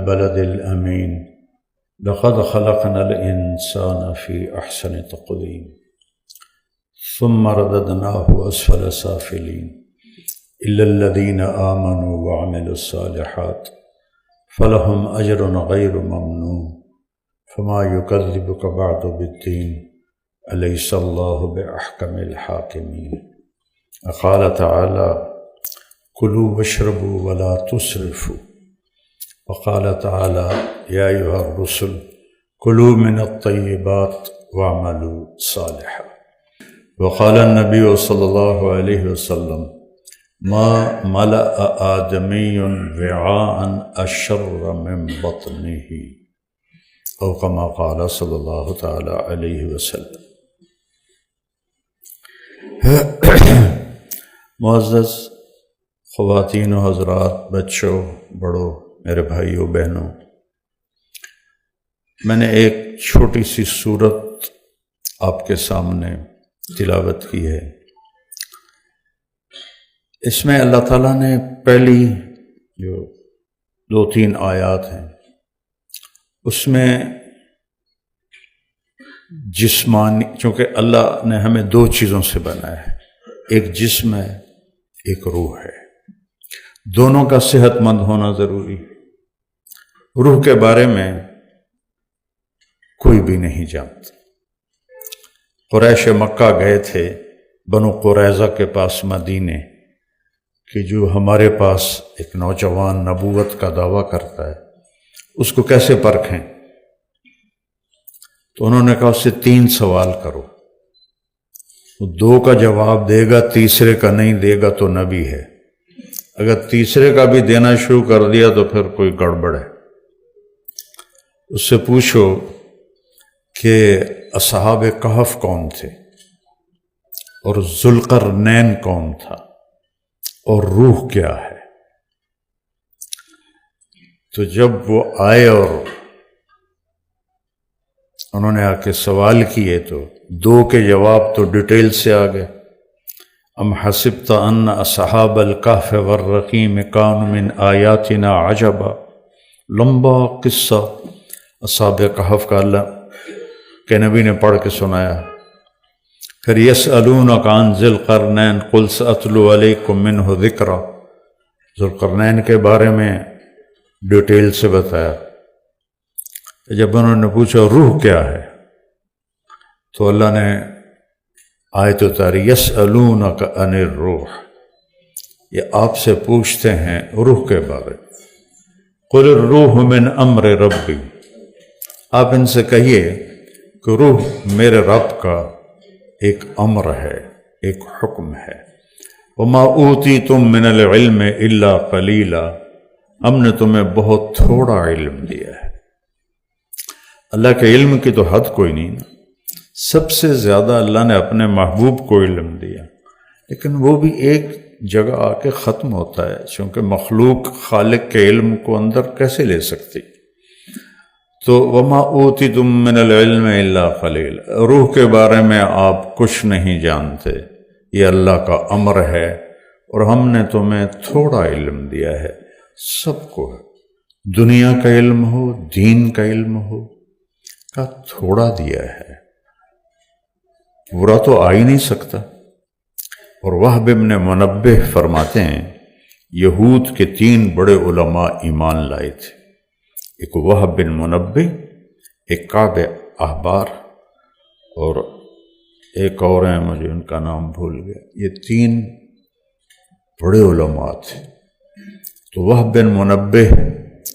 البلد الأمين لقد خلقنا الإنسان في أحسن تقويم ثم رددناه أسفل سافلين إلا الذين آمنوا وعملوا الصالحات فلهم أجر غير ممنون فما يكذبك بعد بالدين أليس الله بأحكم الحاكمين. وقال تعالى كلوا واشربوا ولا تسرفوا. وقال تعالى يا أيها الرسل كلوا من الطيبات واعملوا صالحا. وقال النبي صلى الله عليه وسلم ما ملأ آدمي وعاء أشر من بطنه او كما قال صلی اللہ تعالی علیہ وسلم. معزز خواتین و حضرات، بچوں، بڑوں، میرے بھائیوں بہنوں، میں نے ایک چھوٹی سی سورت آپ کے سامنے تلاوت کی ہے. اس میں اللہ تعالیٰ نے پہلی جو 2-3 آیات ہیں اس میں جسمانی، چونکہ اللہ نے ہمیں 2 چیزوں سے بنایا ہے، ایک جسم ہے ایک روح ہے، دونوں کا صحت مند ہونا ضروری ہے. روح کے بارے میں کوئی بھی نہیں جانتا. قریش مکہ گئے تھے بنو قریظہ کے پاس مدینے کہ جو ہمارے پاس ایک نوجوان نبوت کا دعویٰ کرتا ہے اس کو کیسے پرکھیں؟ تو انہوں نے کہا اس سے 3 سوال کرو، وہ 2 کا جواب دے گا، تیسرے کا نہیں دے گا تو نبی ہے، اگر تیسرے کا بھی دینا شروع کر دیا تو پھر کوئی گڑبڑ ہے. اس سے پوچھو کہ اصحاب کہف کون تھے اور ذوالقرنین کون تھا اور روح کیا ہے. تو جب وہ آئے اور انہوں نے آ کے سوال کیے تو 2 کے جواب تو ڈیٹیل سے آ گئے. ام حسبت ان اصحاب الکہف والرقیم کانوا من آیاتنا عجبا. لمبا قصہ اصحاب کہف کا اللہ کے نبی نے پڑھ کے سنایا. پھر یسألونک عن ذی القرنین قل سأتلو علیکم منہ ذکرا، ذوالقرنین کے بارے میں ڈیٹیل سے بتایا. جب انہوں نے پوچھا روح کیا ہے تو اللہ نے آیت اتاری یسألونک عن الروح، یہ آپ سے پوچھتے ہیں روح کے بارے میں. قل الروح من امر ربی، آپ ان سے کہیے کہ روح میرے رب کا ایک امر ہے، ایک حکم ہے. وما اوتیتم من العلم الا قلیلا، ہم نے تمہیں بہت تھوڑا علم دیا ہے. اللہ کے علم کی تو حد کوئی نہیں نا. سب سے زیادہ اللہ نے اپنے محبوب کو علم دیا، لیکن وہ بھی ایک جگہ آ کے ختم ہوتا ہے، چونکہ مخلوق خالق کے علم کو اندر کیسے لے سکتی. تو وما اوتیتم من العلم الا قلیلا، روح کے بارے میں آپ کچھ نہیں جانتے، یہ اللہ کا امر ہے اور ہم نے تمہیں تھوڑا علم دیا ہے. سب کو دنیا کا علم ہو، دین کا علم ہو، کا تھوڑا دیا ہے، پورا تو آ ہی نہیں سکتا. اور وہب بن منبہ فرماتے ہیں یہود کے 3 بڑے علماء ایمان لائے تھے، ایک وہب بن منبہ، ایک کعب احبار، اور ایک اور ہیں مجھے ان کا نام بھول گیا. یہ 3 بڑے علماء تھے. تو وہب بن منبہ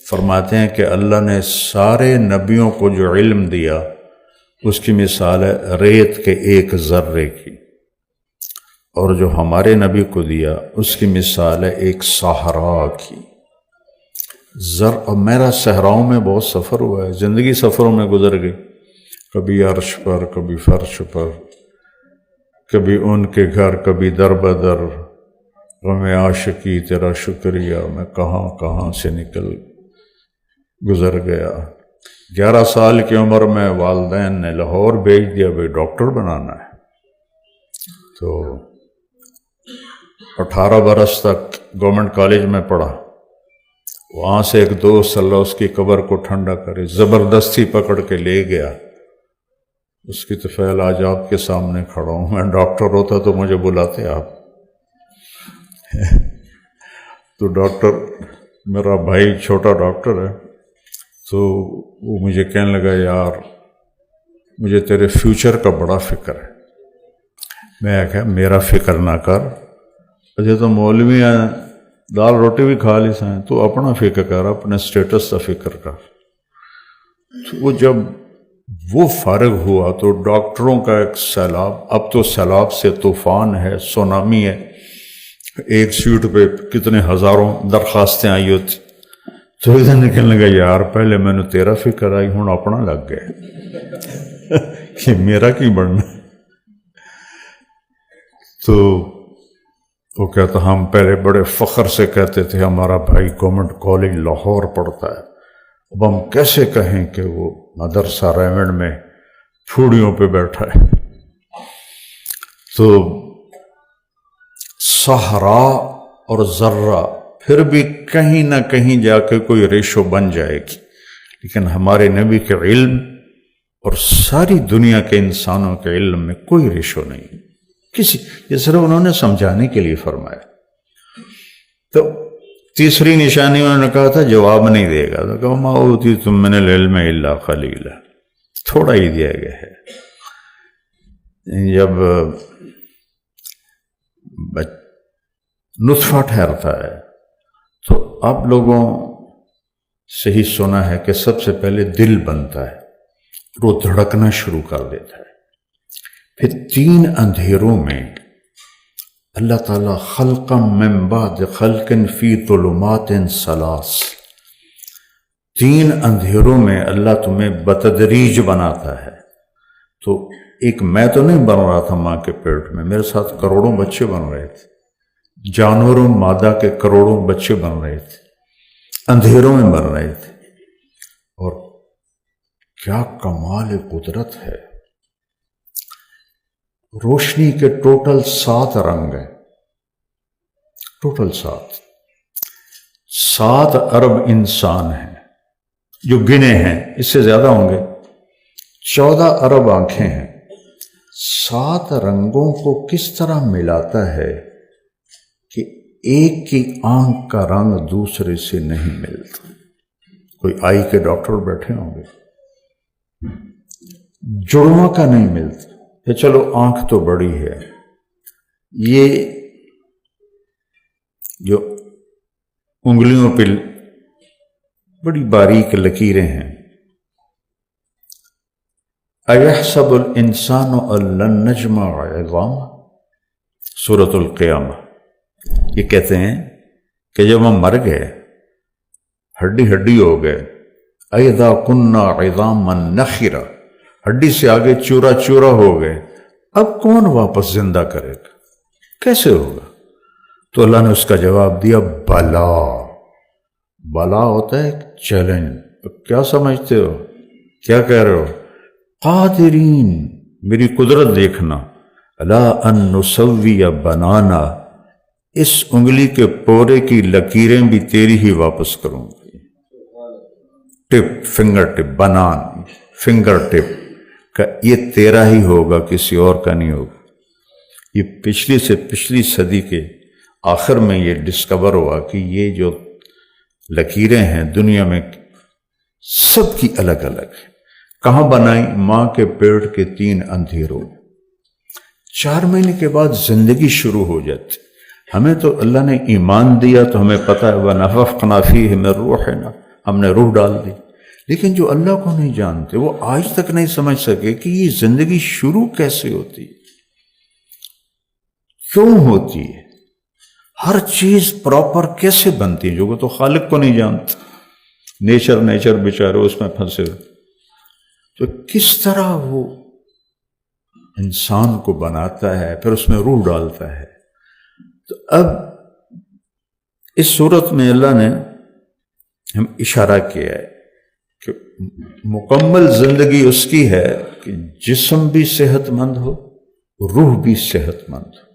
فرماتے ہیں کہ اللہ نے سارے نبیوں کو جو علم دیا اس کی مثال ہے ریت کے 1 ذرے کی، اور جو ہمارے نبی کو دیا اس کی مثال ہے ایک صحرا کی. اب میرا صحراؤں میں بہت سفر ہوا ہے، زندگی سفروں میں گزر گئی، کبھی عرش پر، کبھی فرش پر، کبھی ان کے گھر، کبھی در بدر. غم عاشقی تیرا شکریہ، میں کہاں کہاں سے نکل گزر گیا. 11 سال کی عمر میں والدین نے لاہور بھیج دیا، بھائی ڈاکٹر بنانا ہے. تو 18 برس تک گورنمنٹ کالج میں پڑھا، وہاں سے ایک دوست اللہ اس کی قبر کو ٹھنڈا کرے زبردستی پکڑ کے لے گیا. اس کی طفیل آج آپ کے سامنے کھڑا ہوں. میں ڈاکٹر ہوتا تو مجھے بلاتے آپ. تو ڈاکٹر میرا بھائی چھوٹا ڈاکٹر ہے، تو وہ مجھے کہنے لگا یار مجھے تیرے فیوچر کا بڑا فکر ہے. میں کہا میرا فکر نہ کر، اجے تو مولوی ہیں دال روٹی بھی کھا لی سائیں، تو اپنا فکر کر، اپنے سٹیٹس کا فکر کر. تو وہ جب وہ فارغ ہوا تو ڈاکٹروں کا ایک سیلاب، اب تو سیلاب سے طوفان ہے، سونامی ہے، ایک سیٹ پہ کتنے ہزاروں درخواستیں آئی ہوتی. تو ادھر نکلنے لگا یار پہلے میں نے تیرا فکر آئی ہوں اپنا لگ گئے کہ میرا کی بڑھنا. تو وہ کہتا ہم پہلے بڑے فخر سے کہتے تھے ہمارا بھائی گورنمنٹ کالج لاہور پڑھتا ہے، اب ہم کیسے کہیں کہ وہ مدرسہ ریمنڈ میں پھوڑیوں پہ بیٹھا ہے. تو صحرا اور ذرہ پھر بھی کہیں نہ کہیں جا کے کوئی ریشو بن جائے گی، لیکن ہمارے نبی کے علم اور ساری دنیا کے انسانوں کے علم میں کوئی ریشو نہیں کسی. یہ صرف انہوں نے سمجھانے کے لیے فرمایا. تو تیسری نشانی انہوں نے کہا تھا جواب نہیں دے گا، تو کہا ما اوتیتم من العلم الا قلیلا، تھوڑا ہی دیا گیا ہے. جب نطفہ ٹھہرتا ہے تو آپ لوگوں سے ہی سنا ہے کہ سب سے پہلے دل بنتا ہے، وہ دھڑکنا شروع کر دیتا ہے. پھر 3 اندھیروں میں اللہ تعالیٰ خلقا من بعد خلق فی ظلمات 3 اندھیروں میں اللہ تمہیں بتدریج بناتا ہے. تو ایک میں تو نہیں بن رہا تھا ماں کے پیٹ میں، میرے ساتھ کروڑوں بچے بن رہے تھے، جانوروں مادہ کے کروڑوں بچے بن رہے تھے، اندھیروں میں بن رہے تھے. اور کیا کمال قدرت ہے، روشنی کے ٹوٹل 7 رنگ ہیں، ٹوٹل 7 ارب انسان ہیں جو گنے ہیں، اس سے زیادہ ہوں گے. 14 ارب آنکھیں ہیں. 7 رنگوں کو کس طرح ملاتا ہے کہ ایک کی آنکھ کا رنگ دوسرے سے نہیں ملتا. کوئی آئی کے ڈاکٹر بیٹھے ہوں گے، جڑواں کا نہیں ملتا. کہ چلو آنکھ تو بڑی ہے، یہ جو انگلیوں پہ بڑی باریک لکیریں ہیں. اَيَحْسَبُ الْإِنسَانُ أَن لَّن نَّجْمَعَ عِظَامَهُ، سورۃ القیامہ. یہ کہتے ہیں کہ جب ہم مر گئے، ہڈی ہو گئے، اَإِذَا كُنَّا عِظَامًا نَخِرًا، ہڈی سے آگے چورا چورا ہو گئے، اب کون واپس زندہ کرے گا، کیسے ہوگا؟ تو اللہ نے اس کا جواب دیا بلا. بلا ہوتا ہے ایک چیلنج. کیا سمجھتے ہو، کیا کہہ رہے ہو؟ قادرین، میری قدرت دیکھنا. الا ان نسوی بنانا، اس انگلی کے پورے کی لکیریں بھی تیری ہی واپس کروں گی. ٹپ، فنگر ٹپ، بنان فنگر ٹپ کا یہ تیرا ہی ہوگا، کسی اور کا نہیں ہوگا. یہ پچھلی سے پچھلی صدی کے آخر میں یہ ڈسکور ہوا کہ یہ جو لکیریں ہیں دنیا میں سب کی الگ الگ ہیں. کہاں بنائی؟ ماں کے پیٹ کے 3 اندھیروں. 4 مہینے کے بعد زندگی شروع ہو جاتی. ہمیں تو اللہ نے ایمان دیا تو ہمیں پتہ ہے وَنَفَخْنَا فِيهِ مِن رُوحِنَا، ہم نے روح ڈال دی. لیکن جو اللہ کو نہیں جانتے وہ آج تک نہیں سمجھ سکے کہ یہ زندگی شروع کیسے ہوتی ہے، کیوں ہوتی ہے، ہر چیز پراپر کیسے بنتی ہے، جو وہ تو خالق کو نہیں جانتے. نیچر بیچارے اس میں پھنسے ہوئے. تو کس طرح وہ انسان کو بناتا ہے، پھر اس میں روح ڈالتا ہے. تو اب اس صورت میں اللہ نے ہم اشارہ کیا ہے کہ مکمل زندگی اس کی ہے کہ جسم بھی صحت مند ہو، روح بھی صحت مند ہو.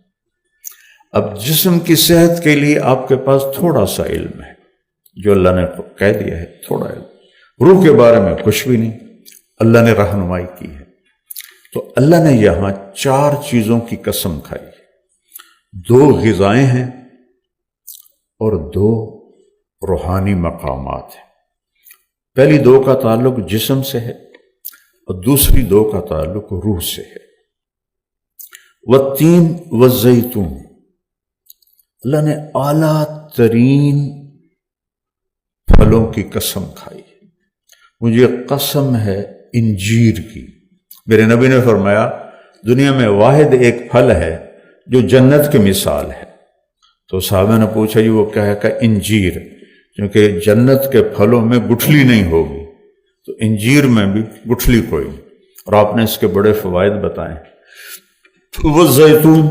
اب جسم کی صحت کے لیے آپ کے پاس تھوڑا سا علم ہے، جو اللہ نے کہہ دیا ہے تھوڑا علم، روح کے بارے میں کچھ بھی نہیں، اللہ نے رہنمائی کی ہے۔ تو اللہ نے یہاں 4 چیزوں کی قسم کھائی، 2 غذائیں ہیں اور 2 روحانی مقامات ہیں۔ پہلی 2 کا تعلق جسم سے ہے اور دوسری 2 کا تعلق روح سے ہے۔ والتین والزیتون، اللہ نے اعلیٰ ترین پھلوں کی قسم کھائی، مجھے قسم ہے انجیر کی۔ میرے نبی نے فرمایا دنیا میں واحد ایک پھل ہے جو جنت کی مثال ہے۔ تو صحابہ نے پوچھا وہ کیا ہے؟ کہ انجیر، کیونکہ جنت کے پھلوں میں گٹھلی نہیں ہوگی، تو انجیر میں بھی گٹھلی کوئی نہیں، اور آپ نے اس کے بڑے فوائد بتائے ہیں۔ وہ زیتون،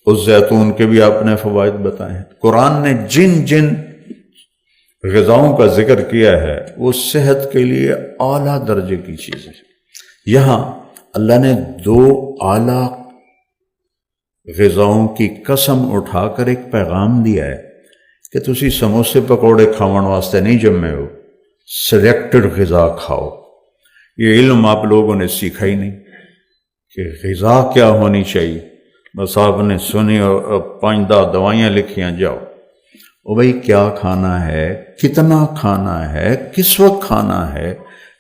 اس زیتون کے بھی آپ نے فوائد بتائے ہیں۔ قرآن نے جن جن غذاؤں کا ذکر کیا ہے وہ صحت کے لیے اعلیٰ درجے کی چیزیں ہیں۔ یہاں اللہ نے 2 اعلیٰ غذاؤں کی قسم اٹھا کر ایک پیغام دیا ہے کہ تسی سموسے پکوڑے کھاون واسطے نہیں جمے ہو، سلیکٹڈ غذا کھاؤ۔ یہ علم آپ لوگوں نے سیکھا ہی نہیں کہ غذا کیا ہونی چاہیے، بس آپ نے سنی اور 5-10 دوائیاں لکھیاں جاؤ۔ اور بھائی کیا کھانا ہے، کتنا کھانا ہے، کس وقت کھانا ہے،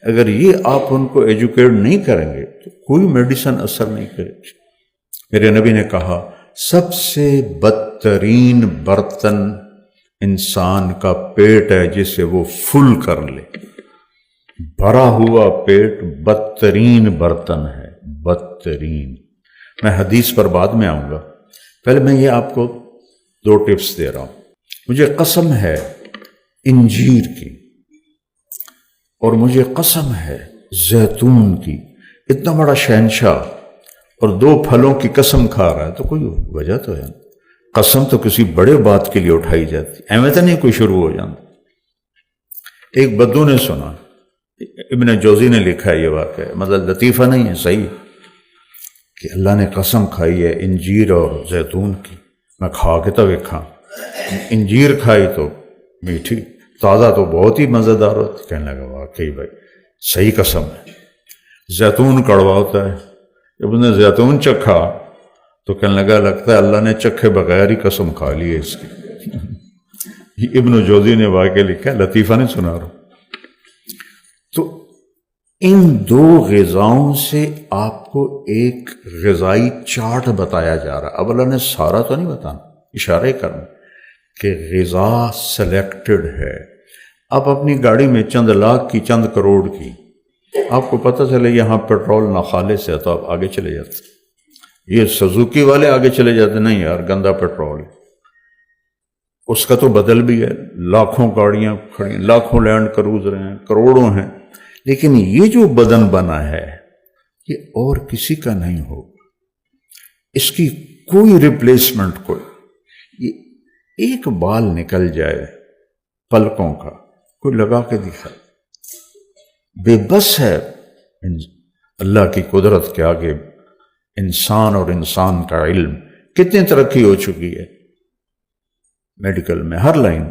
اگر یہ آپ ان کو ایجوکیٹ نہیں کریں گے تو کوئی میڈیسن اثر نہیں کرے گی۔ میرے نبی نے کہا سب سے بدترین برتن انسان کا پیٹ ہے جسے وہ فل کر لے۔ بھرا ہوا پیٹ بدترین برتن ہے، بدترین۔ میں حدیث پر بعد میں آؤں گا، پہلے میں یہ آپ کو 2 ٹپس دے رہا ہوں۔ مجھے قسم ہے انجیر کی اور مجھے قسم ہے زیتون کی۔ اتنا بڑا شہنشاہ اور 2 پھلوں کی قسم کھا رہا ہے تو کوئی وجہ تو ہے، قسم تو کسی بڑے بات کے لیے اٹھائی جاتی، ایویں تو نہیں کوئی شروع ہو جاتا۔ ایک بدو نے سنا، ابن جوزی نے لکھا ہے یہ واقعہ، مطلب لطیفہ نہیں ہے، صحیح، کہ اللہ نے قسم کھائی ہے انجیر اور زیتون کی، میں کھا کے تو دیکھا، انجیر کھائی تو میٹھی، تازہ تو بہت ہی مزیدار ہوتی۔ کہنے لگا واقعی بھائی صحیح قسم ہے۔ زیتون کڑوا ہوتا ہے، جب انہیں زیتون چکھا تو کہنے لگا لگتا ہے اللہ نے چکھے بغیر ہی قسم کھا لی ہے اس کی۔ یہ ابن جوزی نے واقعہ لکھا ہے، لطیفہ نہیں سنا رہا۔ تو ان 2 غذاؤں سے آپ کو ایک غذائی چارٹ بتایا جا رہا۔ اب اللہ نے سارا تو نہیں بتانا، اشارے کرنا کہ غذا سلیکٹڈ ہے۔ آپ اپنی گاڑی میں چند لاکھ کی، چند کروڑ کی، آپ کو پتہ چلے یہاں پیٹرول ناخالص ہے تو آپ آگے چلے جاتے۔ یہ سزوکی والے آگے چلے جاتے، نہیں یار گندا پیٹرول ہے، اس کا تو بدل بھی ہے، لاکھوں گاڑیاں کھڑی، لاکھوں لینڈ کروزر ہیں، کروڑوں ہیں، لیکن یہ جو بدن بنا ہے یہ اور کسی کا نہیں ہوگا، اس کی کوئی ریپلیسمنٹ کوئی۔ یہ ایک بال نکل جائے پلکوں کا، کوئی لگا کے دکھائے، بے بس ہے اللہ کی قدرت کے آگے انسان اور انسان کا علم۔ کتنی ترقی ہو چکی ہے میڈیکل میں، ہر لائن۔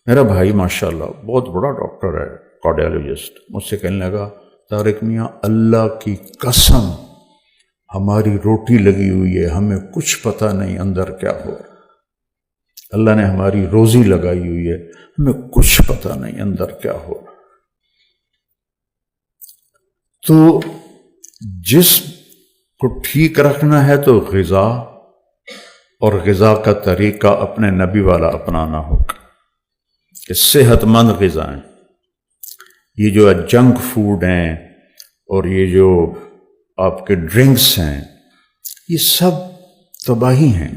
میرا بھائی ماشاءاللہ بہت بڑا ڈاکٹر ہے، کارڈیالوجسٹ، مجھ سے کہنے لگا طارق میاں اللہ کی قسم ہماری روٹی لگی ہوئی ہے، ہمیں کچھ پتہ نہیں اندر کیا ہو رہا۔ اللہ نے ہماری روزی لگائی ہوئی ہے، ہمیں کچھ پتہ نہیں اندر کیا ہو رہا۔ تو جسم کو ٹھیک رکھنا ہے تو غذا، اور غذا کا طریقہ اپنے نبی والا اپنانا ہوگا کہ صحت مند غذائیں۔ یہ جو جنک فوڈ ہیں اور یہ جو آپ کے ڈرنکس ہیں یہ سب تباہی ہیں۔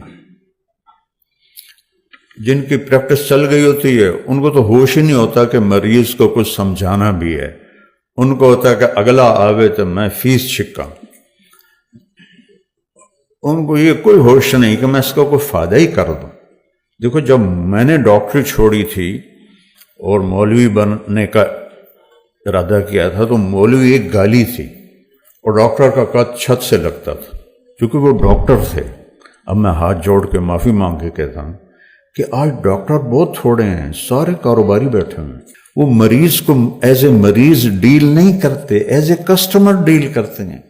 جن کی پریکٹس چل گئی ہوتی ہے ان کو تو ہوش ہی نہیں ہوتا کہ مریض کو کچھ سمجھانا بھی ہے، ان کو ہوتا ہے کہ اگلا آوے تو میں فیس چھکا، ان کو یہ کوئی ہوش نہیں کہ میں اس کو کوئی فائدہ ہی کر دوں۔ دیکھو جب میں نے ڈاکٹری چھوڑی تھی اور مولوی بننے کا ارادہ کیا تھا تو مولوی ایک گالی تھی اور ڈاکٹر کا قد چھت سے لگتا تھا، کیونکہ وہ ڈاکٹر تھے۔ اب میں ہاتھ جوڑ کے معافی مانگ کے کہتا ہوں کہ آج ڈاکٹر بہت تھوڑے ہیں، سارے کاروباری بیٹھے ہیں، وہ مریض کو ایز اے مریض ڈیل نہیں کرتے، ایز اے کسٹمر ڈیل کرتے ہیں۔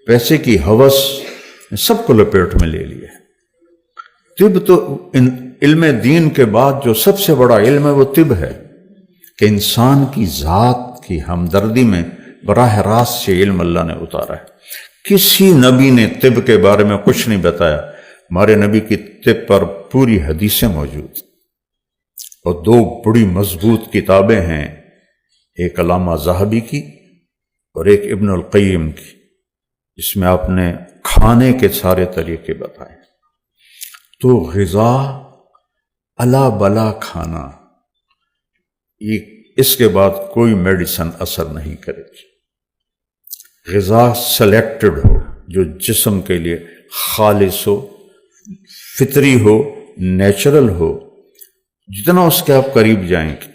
پیسے کی ہوس سب کو لپیٹ میں لے لیا۔ طب تو علم دین کے بعد جو سب سے بڑا علم ہے وہ طب ہے، کہ انسان کی ذات کی ہمدردی میں براہ راست سے علم اللہ نے اتارا ہے۔ کسی نبی نے طب کے بارے میں کچھ نہیں بتایا، ہمارے نبی کی طب پر پوری حدیثیں موجود، اور 2 بڑی مضبوط کتابیں ہیں، ایک علامہ ذہبی کی اور ایک ابن القیم کی، جس میں آپ نے کھانے کے سارے طریقے بتائے۔ تو غذا الا بلا کھانا، اس کے بعد کوئی میڈیسن اثر نہیں کرے گی۔ غذا سلیکٹڈ ہو، جو جسم کے لیے خالص ہو، فطری ہو، نیچرل ہو، جتنا اس کے آپ قریب جائیں گے۔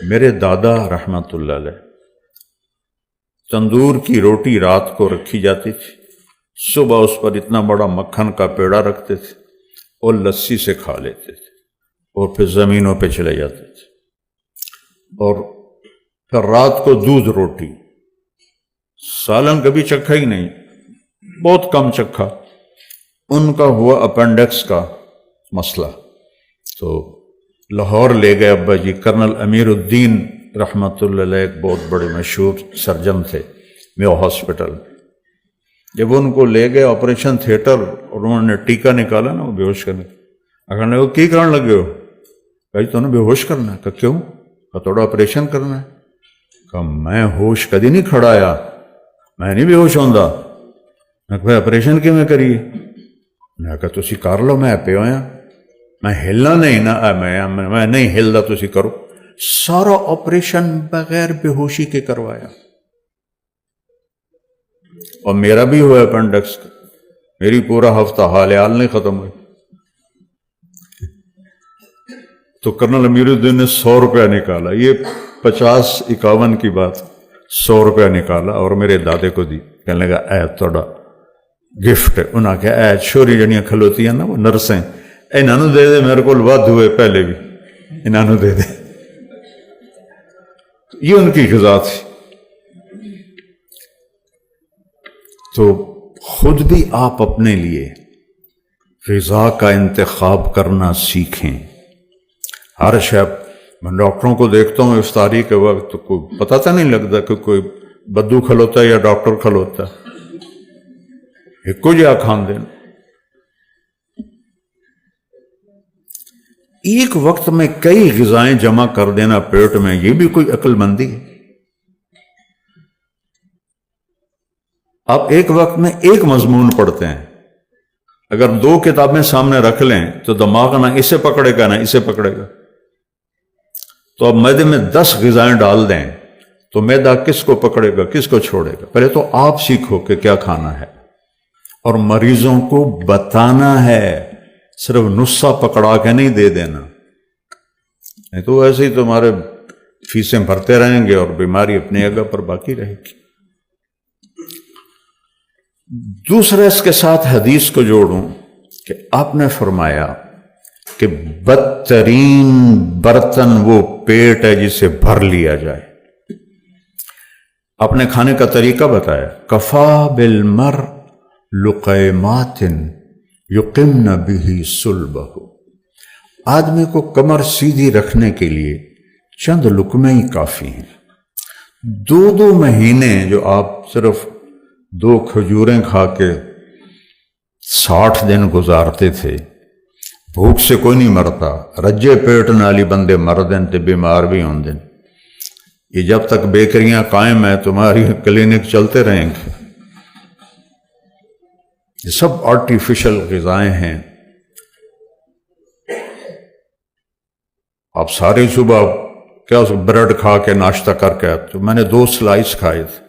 میرے دادا رحمت اللہ علیہ، تندور کی روٹی رات کو رکھی جاتی تھی، صبح اس پر اتنا بڑا مکھن کا پیڑا رکھتے تھے اور لسی سے کھا لیتے تھے، اور پھر زمینوں پہ چلے جاتے تھے، اور پھر رات کو دودھ روٹی، سالن کبھی چکھا ہی نہیں، بہت کم چکھا۔ ان کا ہوا اپینڈکس کا مسئلہ، تو لاہور لے گئے ابا جی۔ کرنل امیر الدین رحمت اللہ علیہ ایک بہت بڑے مشہور سرجن تھے میو ہاسپٹل، جب ان کو لے گئے آپریشن تھیٹر اور انہوں نے ٹیکا نکالا نا وہ بے ہوش کرنے، اگر وہ کی کرنے لگے ہو کہ تو نے بے ہوش کرنا ہے، کہ کیوں؟ کہ تھوڑا آپریشن کرنا ہے۔ کہ میں ہوش کدی نہیں کھڑایا، میں نہیں بے ہوش ہوندا۔ میں کہ آپریشن کی میں کریے؟ میں کہ تسی کر لو، میں پہ ہویا، میں ہلنا نہیں نا، میں نہیں ہلدا، تسی کرو۔ سارا آپریشن بغیر بے ہوشی کے کروایا، اور میرا بھی ہوا اپینڈکس کا، میری پورا ہفتہ حال نہیں ختم ہوئی۔ تو کرنل امیر الدین نے 100 روپیہ نکالا، یہ 50-51 کی بات، 100 روپیہ نکالا اور میرے دادے کو دی، کہنے لگا اے تھوڑا گفٹ ہے۔ انہاں کہا اے چھوری جڑیاں کھلوتی ہیں نا وہ نرسیں، انہاں نو دے دے، میرے کو ود ہوئے پہلے بھی، انہاں نو دے دے۔ یہ ان کی غذا تھی۔ تو خود بھی آپ اپنے لیے غذا کا انتخاب کرنا سیکھیں۔ ہر شب میں ڈاکٹروں کو دیکھتا ہوں افطاری کے وقت، تو کوئی پتہ تو نہیں لگتا کہ کوئی بدو کھلوتا ہے یا ڈاکٹر کھلوتا ہے، ایک کو جا کھان دینا۔ ایک وقت میں کئی غذائیں جمع کر دینا پیٹ میں، یہ بھی کوئی عقل مندی ہے؟ آپ ایک وقت میں ایک مضمون پڑھتے ہیں، اگر 2 کتابیں سامنے رکھ لیں تو دماغ نہ اسے پکڑے گا نہ اسے پکڑے گا۔ تو اب معدے میں 10 غذائیں ڈال دیں تو معدہ کس کو پکڑے گا، کس کو چھوڑے گا؟ پہلے تو آپ سیکھو کہ کیا کھانا ہے، اور مریضوں کو بتانا ہے، صرف نسخہ پکڑا کے نہیں دے دینا، نہیں تو ایسے ہی تمہارے فیسیں بھرتے رہیں گے اور بیماری اپنی جگہ پر باقی رہے گی۔ دوسرا اس کے ساتھ حدیث کو جوڑوں کہ آپ نے فرمایا کہ بدترین برتن وہ پیٹ ہے جسے بھر لیا جائے۔ آپ نے کھانے کا طریقہ بتایا، کفا بالمر لقیمات یقمن بہ صلبہ، آدمی کو کمر سیدھی رکھنے کے لیے چند لقمے ہی کافی ہیں۔ 2 مہینے جو آپ صرف 2 کھجوریں کھا کے 60 دن گزارتے تھے، بھوک سے کوئی نہیں مرتا، رجے پیٹ نالی بندے مردن تے بیمار بھی ہوں دن۔ یہ جب تک بیکریاں قائم ہیں تمہاری کلینک چلتے رہیں گے۔ یہ سب آرٹیفیشل غذائیں ہیں۔ آپ ساری صبح کیا بریڈ کھا کے ناشتہ کر کے آتے ہو، میں نے 2 سلائس کھائے تھے،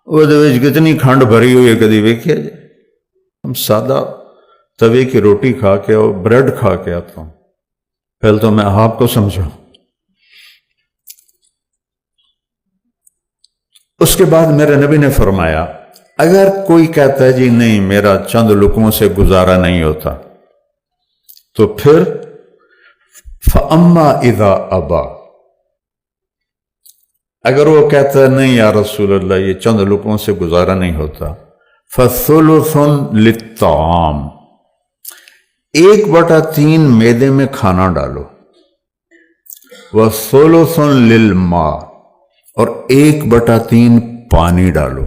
وہ کتنی کھنڈ بھری ہوئی ہے کدی ویکھیا جائے؟ ہم سادہ توے کی روٹی کھا کے اور بریڈ کھا کے آتا ہوں۔ پہلے تو میں آپ کو سمجھاؤں۔ اس کے بعد میرے نبی نے فرمایا، اگر کوئی کہتا ہے جی نہیں میرا چند لقموں سے گزارا نہیں ہوتا، تو پھر فَأَمَّا إِذَا أَبَى، اگر وہ کہتا ہے نہیں یا رسول اللہ یہ چند لقموں سے گزارا نہیں ہوتا، فَثُلُثٌ لِلطَّعَامِ، 1/3 میدے میں کھانا ڈالو، وَثُلُثٌ لِلْمَاءِ، اور 1/3 پانی ڈالو،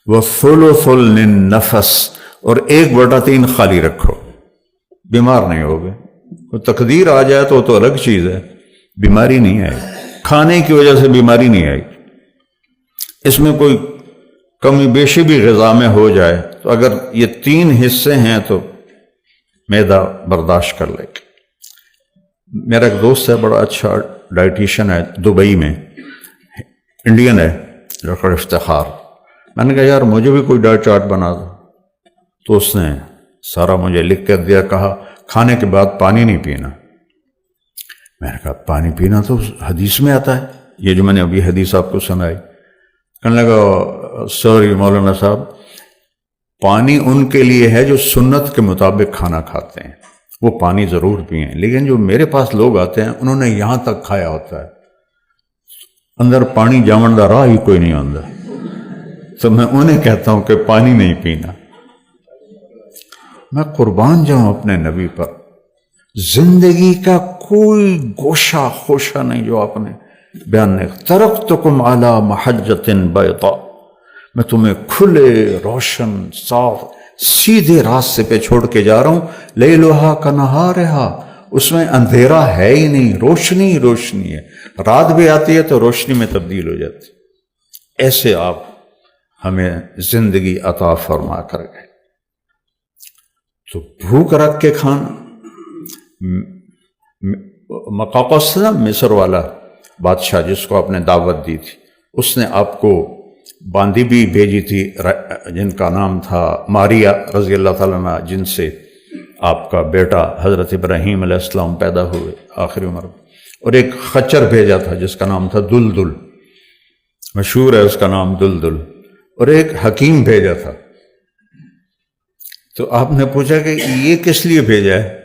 وَثُلُثٌ لِلنَّفَسِ، اور 1/3 خالی رکھو، بیمار نہیں ہوگے۔ تقدیر آ جائے تو الگ چیز ہے، بیماری نہیں آئی، کھانے کی وجہ سے بیماری نہیں آئی۔ اس میں کوئی کمی بیشی بھی غذا میں ہو جائے تو اگر یہ 3 حصے ہیں تو معدہ برداشت کر لے گا۔ میرا ایک دوست ہے، بڑا اچھا ڈائٹیشن ہے دبئی میں، انڈین ہے، ڈاکٹر افتخار۔ میں نے کہا یار مجھے بھی کوئی ڈائٹ چارٹ بنا دو، تو اس نے سارا مجھے لکھ کر دیا، کہا کھانے کے بعد پانی نہیں پینا۔ میں نے کہا پانی پینا تو حدیث میں آتا ہے، یہ جو میں نے ابھی حدیث آپ کو سنائی۔ کہنے لگا سوری مولانا صاحب، پانی ان کے لیے ہے جو سنت کے مطابق کھانا کھاتے ہیں، وہ پانی ضرور پئیں، لیکن جو میرے پاس لوگ آتے ہیں انہوں نے یہاں تک کھایا ہوتا ہے، اندر پانی جامن دا راہ ہی کوئی نہیں آندا، تو میں انہیں کہتا ہوں کہ پانی نہیں پینا۔ میں قربان جاؤں اپنے نبی پر، زندگی کا کوئی گوشہ خوشہ نہیں جو آپ نے بیان نہیں۔ ترکتکم علی محجۃ بیضاء، میں تمہیں کھلے روشن صاف سیدھے راستے پہ چھوڑ کے جا رہا ہوں، لیلھا کنہارھا، اس میں اندھیرا ہے ہی نہیں، روشنی روشنی ہے، رات بھی آتی ہے تو روشنی میں تبدیل ہو جاتی۔ ایسے آپ ہمیں زندگی عطا فرما کر گئے۔ تو بھوک رکھ کے کھانا، مقاقس نا مصر والا بادشاہ جس کو آپ نے دعوت دی تھی، اس نے آپ کو باندی بھی بھیجی تھی جن کا نام تھا ماریا رضی اللہ تعالیٰ عنہ، جن سے آپ کا بیٹا حضرت ابراہیم علیہ السلام پیدا ہوئے آخری عمر میں، اور ایک خچر بھیجا تھا جس کا نام تھا دلدل، مشہور ہے اس کا نام دلدل، اور ایک حکیم بھیجا تھا۔ تو آپ نے پوچھا کہ یہ کس لیے بھیجا ہے؟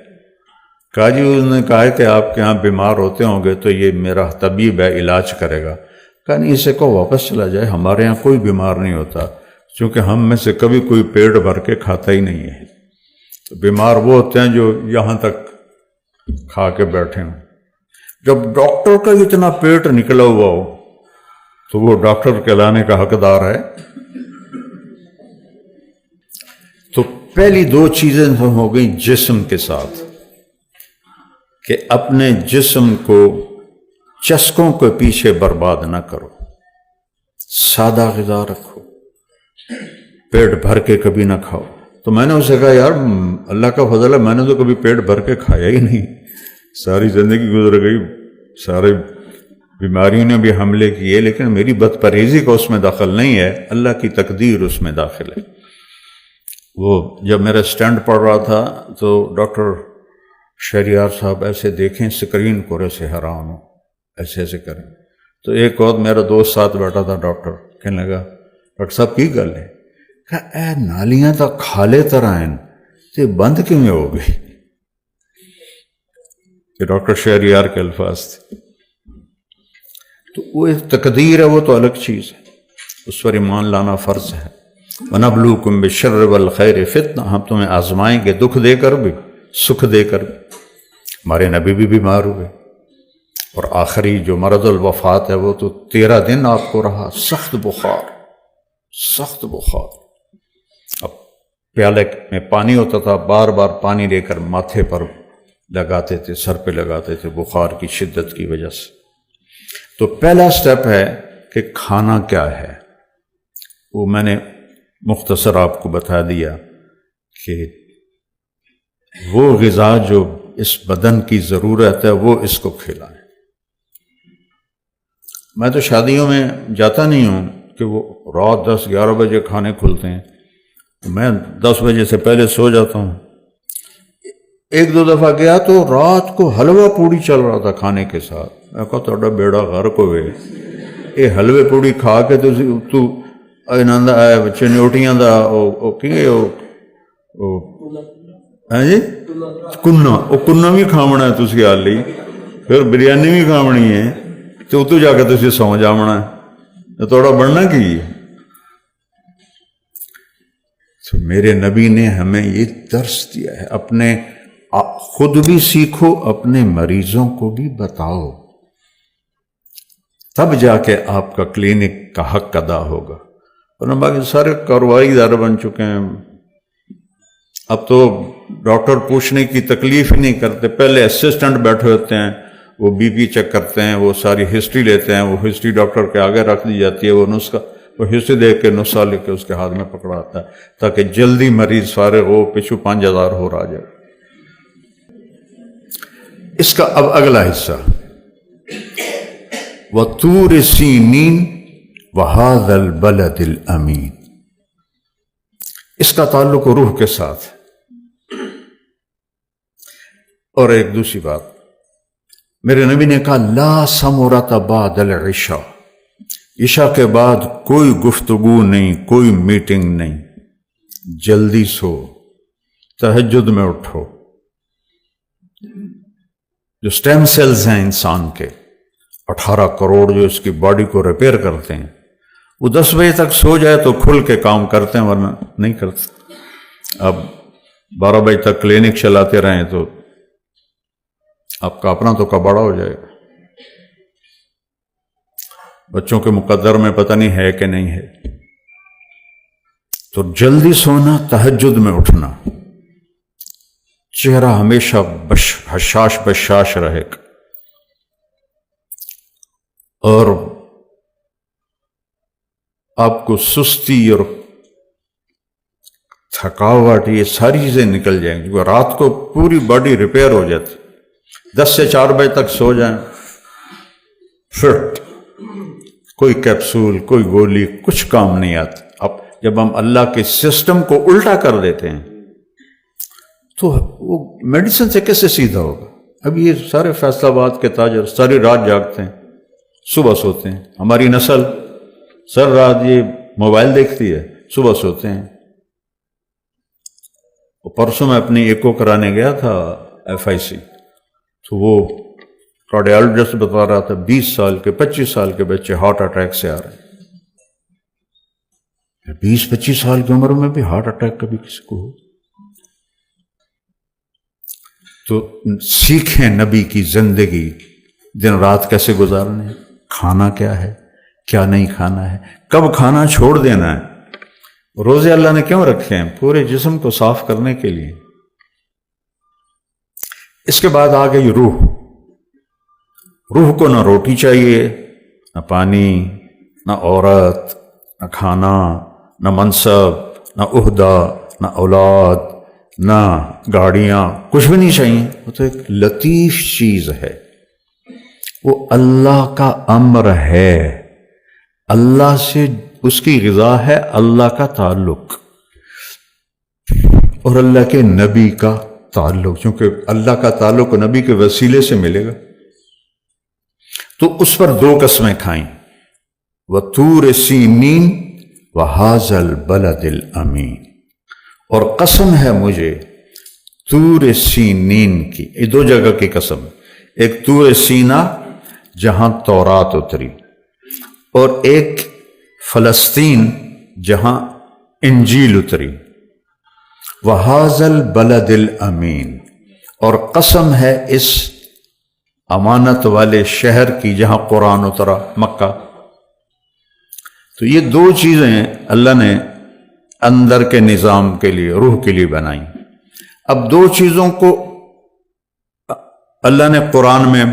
کہا جی انہوں نے کہا کہ آپ کے ہاں بیمار ہوتے ہوں گے تو یہ میرا طبیب ہے، علاج کرے گا۔ کہا نہیں، اسے کو واپس چلا جائے، ہمارے ہاں کوئی بیمار نہیں ہوتا، چونکہ ہم میں سے کبھی کوئی پیٹ بھر کے کھاتا ہی نہیں ہے، تو بیمار وہ ہوتے ہیں جو یہاں تک کھا کے بیٹھے ہوں۔ جب ڈاکٹر کا اتنا پیٹ نکلا ہوا ہو تو وہ ڈاکٹر کہلانے کا حقدار ہے۔ تو پہلی 2 چیزیں ہو گئیں جسم کے ساتھ، کہ اپنے جسم کو چسکوں کے پیچھے برباد نہ کرو، سادہ غذا رکھو، پیٹ بھر کے کبھی نہ کھاؤ۔ تو میں نے اسے کہا یار اللہ کا فضل ہے، میں نے تو کبھی پیٹ بھر کے کھایا ہی نہیں، ساری زندگی گزر گئی، سارے بیماریوں نے بھی حملے کیے، لیکن میری بد پرہیزی کو اس میں دخل نہیں ہے، اللہ کی تقدیر اس میں داخل ہے۔ وہ جب میرا سٹینڈ پڑ رہا تھا تو ڈاکٹر شہریار صاحب ایسے دیکھیں اسکرین کو، ایسے حیران ہو، ایسے ایسے کریں۔ تو ایک اور میرا دوست ساتھ بیٹھا تھا ڈاکٹر، کہنے لگا ڈاکٹر صاحب کی گل ہے؟ کہا اے نالیاں تو کھالے طرح ہیں، یہ بند کیوں ہو گئی؟ یہ ڈاکٹر شہریار کے الفاظ تھے۔ تو وہ ایک تقدیر ہے، وہ تو الگ چیز ہے، اس پر ایمان لانا فرض ہے۔ وَنَبْلُوكُمْ بِالشَّرِّ وَالْخَيْرِ فِتْنَةً، ہم تمہیں آزمائیں گے، دکھ دے کر بھی سکھ دے کر بھی۔ ہمارے نبی بھی بیمار ہوئے، اور آخری جو مرض الوفات ہے وہ تو 13 دن آپ کو رہا، سخت بخار، سخت بخار۔ اب پیالے میں پانی ہوتا تھا، بار بار پانی لے کر ماتھے پر لگاتے تھے، سر پہ لگاتے تھے بخار کی شدت کی وجہ سے۔ تو پہلا سٹیپ ہے کہ کھانا کیا ہے، وہ میں نے مختصر آپ کو بتا دیا کہ وہ غذا جو اس بدن کی ضرورت ہے وہ اس کو کھلائیں۔ میں تو شادیوں میں جاتا نہیں ہوں کہ وہ رات 10-11 بجے کھانے کھلتے ہیں، میں 10 بجے سے پہلے سو جاتا ہوں۔ 1-2 دفعہ گیا تو رات کو حلوہ پوڑی چل رہا تھا کھانے کے ساتھ، میں کہا تھوڑا بیڑا غرق ہوئے، یہ حلوے پوڑی کھا کے تو چنوٹیاں دا ہاں جی کننا وہ کننا بھی کھاونا ہے تسی آ لی پھر بریانی بھی کھاونی ہے تو اتو جا کے تسی سو جاونا ہے تو تھوڑا بڑھنا کی ہے. تو میرے نبی نے ہمیں یہ درس دیا ہے اپنے خود بھی سیکھو اپنے مریضوں کو بھی بتاؤ تب جا کے آپ کا کلینک کا حق ادا ہوگا. ورنہ باقی سارے کاروباری ادارے بن چکے ہیں اب تو ڈاکٹر پوچھنے کی تکلیف ہی نہیں کرتے. پہلے اسسٹنٹ بیٹھے ہوتے ہیں وہ بی پی چیک کرتے ہیں وہ ساری ہسٹری لیتے ہیں وہ ہسٹری ڈاکٹر کے آگے رکھ دی جاتی ہے وہ نسخہ وہ ہسٹری دیکھ کے نسخہ لے کے اس کے ہاتھ میں پکڑا آتا ہے تاکہ جلدی مریض فارغ ہو پچھو 5000 ہو رہا جائے. اس کا اب اگلا حصہ وَطُورِ سِینِین وَهَذَا الْبَلَدِ الْأَمِینِ اس کا تعلق روح کے ساتھ. اور ایک دوسری بات میرے نبی نے کہا لا سمرۃ بعد العشاء عشاء کے بعد کوئی گفتگو نہیں کوئی میٹنگ نہیں جلدی سو تہجد میں اٹھو. جو سٹیم سیلز ہیں انسان کے 18 کروڑ جو اس کی باڈی کو ریپیئر کرتے ہیں وہ 10 بجے تک سو جائے تو کھل کے کام کرتے ہیں ورنہ نہیں کرتے. اب 12 بجے تک کلینک چلاتے رہیں تو آپ کا اپنا تو کباڑا ہو جائے گا. بچوں کے مقدر میں پتہ نہیں ہے کہ نہیں ہے. تو جلدی سونا تہجد میں اٹھنا چہرہ ہمیشہ حشاش بشاش رہے گا اور آپ کو سستی اور تھکاوٹ یہ ساری چیزیں نکل جائیں گی. رات کو پوری باڈی ریپیئر ہو جاتی 10 سے 4 بجے تک سو جائیں فٹ کوئی کیپسول کوئی گولی کچھ کام نہیں آتی. اب جب ہم اللہ کے سسٹم کو الٹا کر دیتے ہیں تو وہ میڈیسن سے کیسے سیدھا ہوگا. اب یہ سارے فیصل آباد کے تاجر ساری رات جاگتے ہیں صبح سوتے ہیں. ہماری نسل سر رات یہ موبائل دیکھتی ہے صبح سوتے ہیں. پرسوں میں اپنی ایکو کرانے گیا تھا FIC تو وہ کارڈیالوجسٹ بتا رہا تھا 20 سال کے 25 سال کے بچے ہارٹ اٹیک سے آ رہے ہیں. 20-25 سال کی عمر میں بھی ہارٹ اٹیک کبھی کسی کو ہو. تو سیکھیں نبی کی زندگی دن رات کیسے گزارنے کھانا کیا ہے کیا نہیں کھانا ہے کب کھانا چھوڑ دینا ہے. روزے اللہ نے کیوں رکھے ہیں پورے جسم کو صاف کرنے کے لیے. اس کے بعد آ گئی روح کو نہ روٹی چاہیے نہ پانی نہ عورت نہ کھانا نہ منصب نہ عہدہ نہ اولاد نہ گاڑیاں کچھ بھی نہیں چاہیے. وہ تو ایک لطیف چیز ہے وہ اللہ کا امر ہے اللہ سے اس کی غذا ہے اللہ کا تعلق اور اللہ کے نبی کا تعلق چونکہ اللہ کا تعلق نبی کے وسیلے سے ملے گا. تو اس پر 2 قسمیں کھائیں وَطُورِ سِینِین وَهَذَا الْبَلَدِ الْأَمِینِ اور قسم ہے مجھے طور سینین کی. یہ 2 جگہ کی قسم ایک طور سینا جہاں تورات اتری اور ایک فلسطین جہاں انجیل اتری. وَهَذَا الْبَلَدِ الْأَمِینِ اور قسم ہے اس امانت والے شہر کی جہاں قرآن اترا مکہ. تو یہ 2 چیزیں اللہ نے اندر کے نظام کے لیے روح کے لیے بنائی. اب 2 چیزوں کو اللہ نے قرآن میں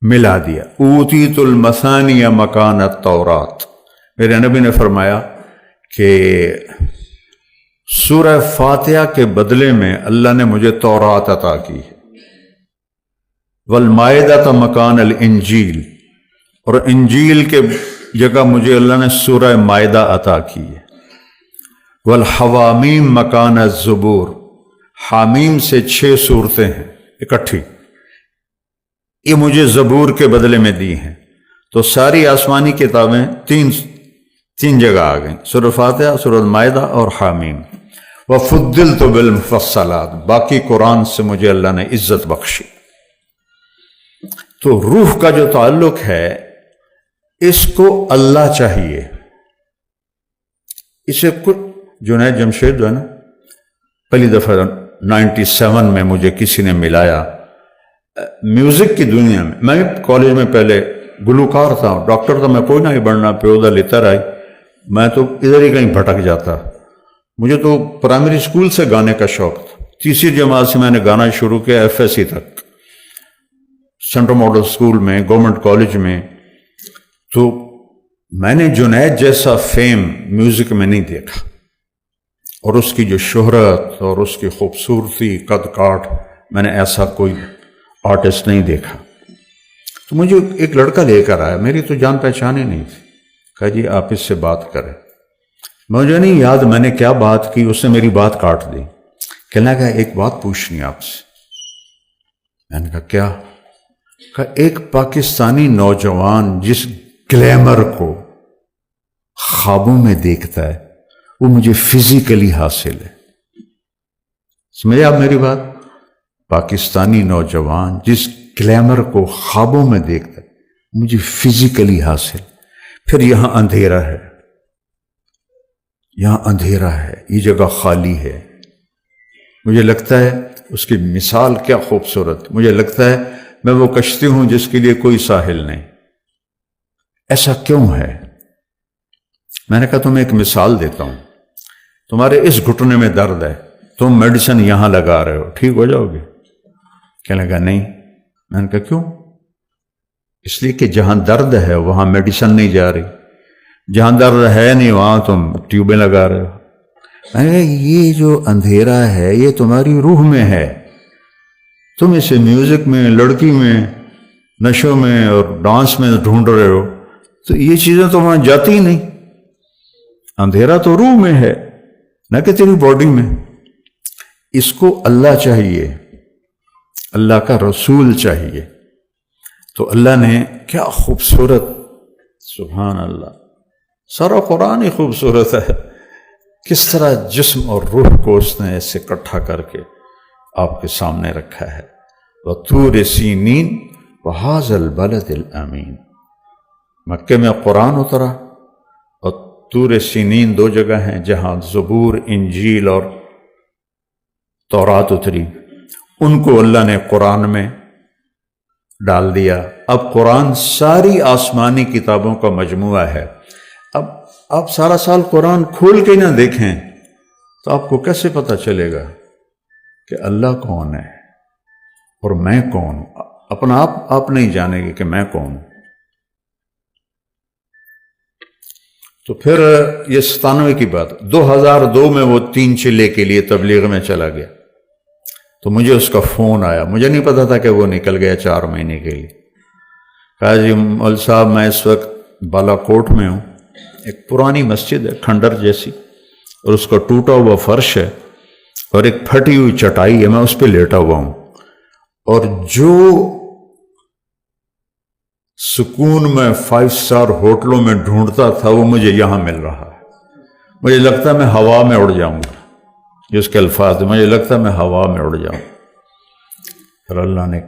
ملا دیا. اوتیت المثانی مکان التورات میرے نبی نے فرمایا کہ سورہ فاتحہ کے بدلے میں اللہ نے مجھے تورات عطا کی ہے. والمائدہ مکان الانجیل اور انجیل کے جگہ مجھے اللہ نے سورہ مائدہ عطا کی ہے. والحوامیم مکان الزبور حامیم سے 6 صورتیں ہیں اکٹھی یہ مجھے زبور کے بدلے میں دی ہیں. تو ساری آسمانی کتابیں تین جگہ آ گئیں سورہ فاتحہ سورہ مائدہ اور حامیم. وَفُضِّلْتُ بِالْمُفَصَّلَاتِ، باقی قرآن سے مجھے اللہ نے عزت بخشی۔ تو روح کا جو تعلق ہے اس کو اللہ چاہیے۔ اسے کچھ جنید جمشید جو ہے نا، پہلی دفعہ 97 میں مجھے کسی نے ملایا میوزک کی دنیا میں۔ میں کالج میں پہلے گلوکار تھا، ڈاکٹر تھا، میں کوئی نہ ہی بڑھنا پیودہ لیتا رہی، میں تو ادھر ہی کہیں بھٹک جاتا۔ مجھے تو پرائمری اسکول سے گانے کا شوق تھا، تیسری جماعت سے میں نے گانا شروع کیا FSC تک، سینٹرل ماڈل اسکول میں، گورنمنٹ کالج میں۔ تو میں نے جنید جیسا فیم میوزک میں نہیں دیکھا، اور اس کی جو شہرت اور اس کی خوبصورتی، قد کاٹ، میں نے ایسا کوئی آرٹسٹ نہیں دیکھا۔ تو مجھے ایک لڑکا لے کر آیا، میری تو جان پہچان ہی نہیں تھی، کہا جی آپ اس سے بات کریں۔ مجھے نہیں یاد میں نے کیا بات کی، اس نے میری بات کاٹ دی، کہنے لگا ایک بات پوچھنی آپ سے۔ میں نے کہا کیا؟ کہا ایک پاکستانی نوجوان جس گلیمر کو خوابوں میں دیکھتا ہے وہ مجھے فزیکلی حاصل ہے۔ سمجھے آپ میری بات؟ پاکستانی نوجوان جس گلیمر کو خوابوں میں دیکھتا ہے مجھے فزیکلی حاصل۔ پھر یہاں اندھیرا ہے، یہاں اندھیرا ہے، یہ جگہ خالی ہے۔ مجھے لگتا ہے اس کی مثال کیا خوبصورت، مجھے لگتا ہے میں وہ کشتی ہوں جس کے لیے کوئی ساحل نہیں۔ ایسا کیوں ہے؟ میں نے کہا تمہیں ایک مثال دیتا ہوں، تمہارے اس گھٹنے میں درد ہے، تم میڈیسن یہاں لگا رہے ہو، ٹھیک ہو جاؤ گے؟ کہنے لگا نہیں۔ میں نے کہا کیوں؟ اس لیے کہ جہاں درد ہے وہاں میڈیسن نہیں جا رہی، جہاں درد ہے نہیں وہاں تم ٹیوبیں لگا رہے ہو۔ میں نے کہا یہ جو اندھیرا ہے یہ تمہاری روح میں ہے، تم اسے میوزک میں، لڑکی میں، نشوں میں اور ڈانس میں ڈھونڈ رہے ہو، تو یہ چیزیں تو وہاں جاتی ہی نہیں۔ اندھیرا تو روح میں ہے نہ کہ تیری باڈی میں۔ اس کو اللہ چاہیے، اللہ کا رسول چاہیے۔ تو اللہ نے کیا خوبصورت، سبحان اللہ، سارا قرآن ہی خوبصورت ہے، کس طرح جسم اور روح کو اس نے ایسے اکٹھا کر کے آپ کے سامنے رکھا ہے۔ وَطُورِ سِینِین وَهَٰذَا الْبَلَدِ الْأَمِینِ۔ مکے میں قرآن اترا، اور طور سینین دو جگہ ہیں جہاں زبور، انجیل اور تورات اتری، ان کو اللہ نے قرآن میں ڈال دیا۔ اب قرآن ساری آسمانی کتابوں کا مجموعہ ہے۔ اب آپ سارا سال قرآن کھول کے نہ دیکھیں تو آپ کو کیسے پتہ چلے گا کہ اللہ کون ہے اور میں کون ہوں؟ اپنا آپ نہیں جانیں گے کہ میں کون ہوں۔ تو پھر یہ 97 کی بات، 2002 میں وہ 3 چلے کے لیے تبلیغ میں چلا گیا، تو مجھے اس کا فون آیا، مجھے نہیں پتا تھا کہ وہ نکل گیا 4 مہینے کے لیے۔ کہا جی مول صاحب میں اس وقت بالا کوٹ میں ہوں، ایک پرانی مسجد ہے کھنڈر جیسی، اور اس کا ٹوٹا ہوا فرش ہے اور ایک پھٹی ہوئی چٹائی ہے، میں اس پہ لیٹا ہوا ہوں، اور جو سکون میں 5 سٹار ہوٹلوں میں ڈھونڈتا تھا وہ مجھے یہاں مل رہا ہے۔ مجھے لگتا ہے میں ہوا میں اڑ جاؤں گا، جس کے الفاظ مجھے لگتا ہے میں ہوا میں اڑ جاؤں۔ پھر اللہ نے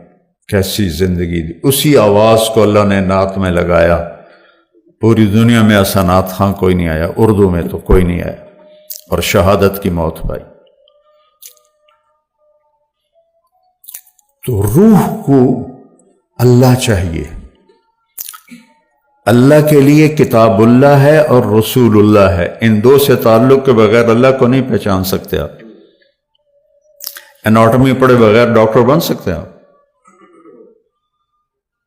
کیسی زندگی دی، اسی آواز کو اللہ نے نعت میں لگایا۔ پوری دنیا میں ایسا نعت خاں کوئی نہیں آیا، اردو میں تو کوئی نہیں آیا، اور شہادت کی موت پائی۔ تو روح کو اللہ چاہیے۔ اللہ کے لیے کتاب اللہ ہے اور رسول اللہ ہے، ان دو سے تعلق کے بغیر اللہ کو نہیں پہچان سکتے آپ۔ اناٹمی پڑھے بغیر ڈاکٹر بن سکتے آپ؟